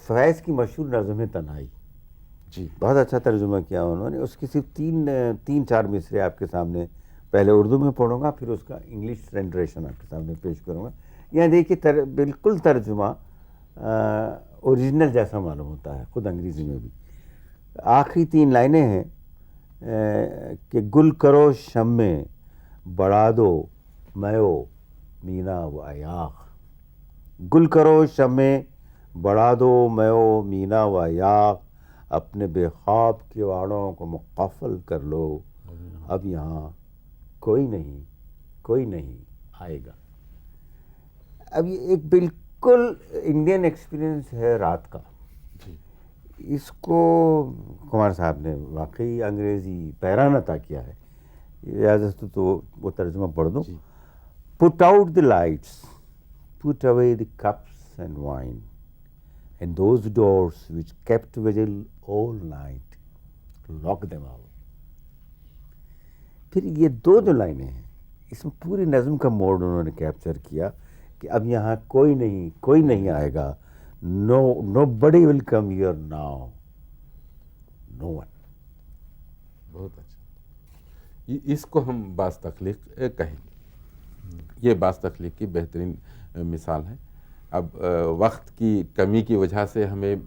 फैज़ की मशहूर नज़्म तन्हाई, जी, बहुत अच्छा तर्जुमा किया उन्होंने। उसकी सिर्फ तीन चार मिसरे आपके सामने पहले उर्दू में पढ़ूंगा, फिर उसका इंग्लिश रेंडरेशन आपके सामने पेश करूंगा। यहाँ देखिए बिल्कुल तर्जुमा ओरिजिनल जैसा मालूम होता है, खुद अंग्रेज़ी में भी। आखिरी 3 लाइनें हैं कि गुल करो शम्मे बढ़ा दो मयो मीना व अयाग। गुल करो शम्मे बढ़ा दो मयो मीना व अयाग, अपने बेख्वाब किवाड़ों को मुक़फ़ल कर लो, अब यहाँ कोई नहीं आएगा। अब ये एक बिल्कुल इंडियन एक्सपीरियंस है रात का। इसको कुमार साहब ने वाकई अंग्रेज़ी पैरान अता किया है। इजाज़त तो वो तर्जुमा पढ़ दूँ। Put out the lights, put away the cups and wine, and those doors which kept vigil all night, lock them out। फिर ये 2 जो लाइनें हैं, इसमें पूरी नज़्म का मोड उन्होंने कैप्चर किया कि अब यहाँ कोई नहीं आएगा। nobody will come here now, no one। बहुत अच्छा। इसको हम बास तख्लीक कहेंगे। ये बास तख्लीक की बेहतरीन मिसाल है। अब वक्त की कमी की वजह से हमें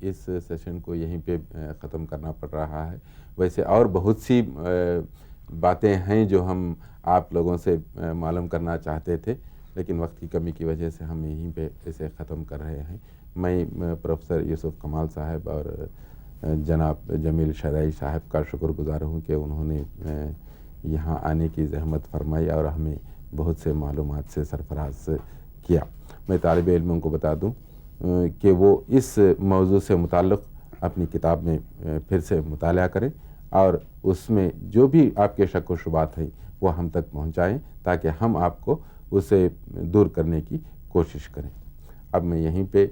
इस सेशन को यहीं पे ख़त्म करना पड़ रहा है। वैसे और बहुत सी बातें हैं जो हम आप लोगों से मालूम करना चाहते थे, लेकिन वक्त की कमी की वजह से हम यहीं पे इसे ख़त्म कर रहे हैं। मैं प्रोफेसर यूसुफ कमाल साहब और जनाब जमील शरई साहब का शुक्रगुज़ार हूँ कि उन्होंने यहाँ आने की ज़हमत फरमाई और हमें बहुत से मालूमात से सरफराज किया। मैं तालिब इल्मों को बता दूं कि वो इस मौजू से मुताल्लिक़ अपनी किताब में फिर से मुताला करें और उसमें जो भी आपके शक व शुबात हैं वो हम तक पहुंचाएं, ताकि हम आपको उसे दूर करने की कोशिश करें। अब मैं यहीं पे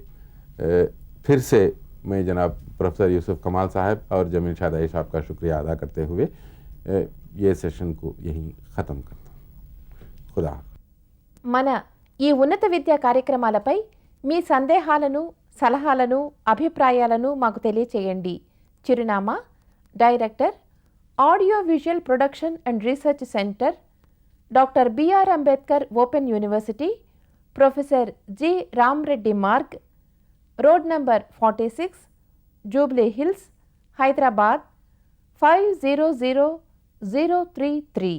फिर से मैं जनाब प्रोफेसर यूसुफ कमाल साहब और जमील शादाई साहब का शुक्रिया अदा करते हुए ये सेशन को यहीं ख़त्म करता हूँ। खुदा। మన ఈ ఉన్నత విద్యా కార్యక్రమాలపై మీ సందేహాలను, సలహాలను, అభిప్రాయాలను మాకు తెలియచేయండి. చిరునామా: director, audio visual production and research centre, doctor B R Ambedkar open university, professor G Ramreddy Marg, road number 46, Jubilee Hills, Hyderabad 500033.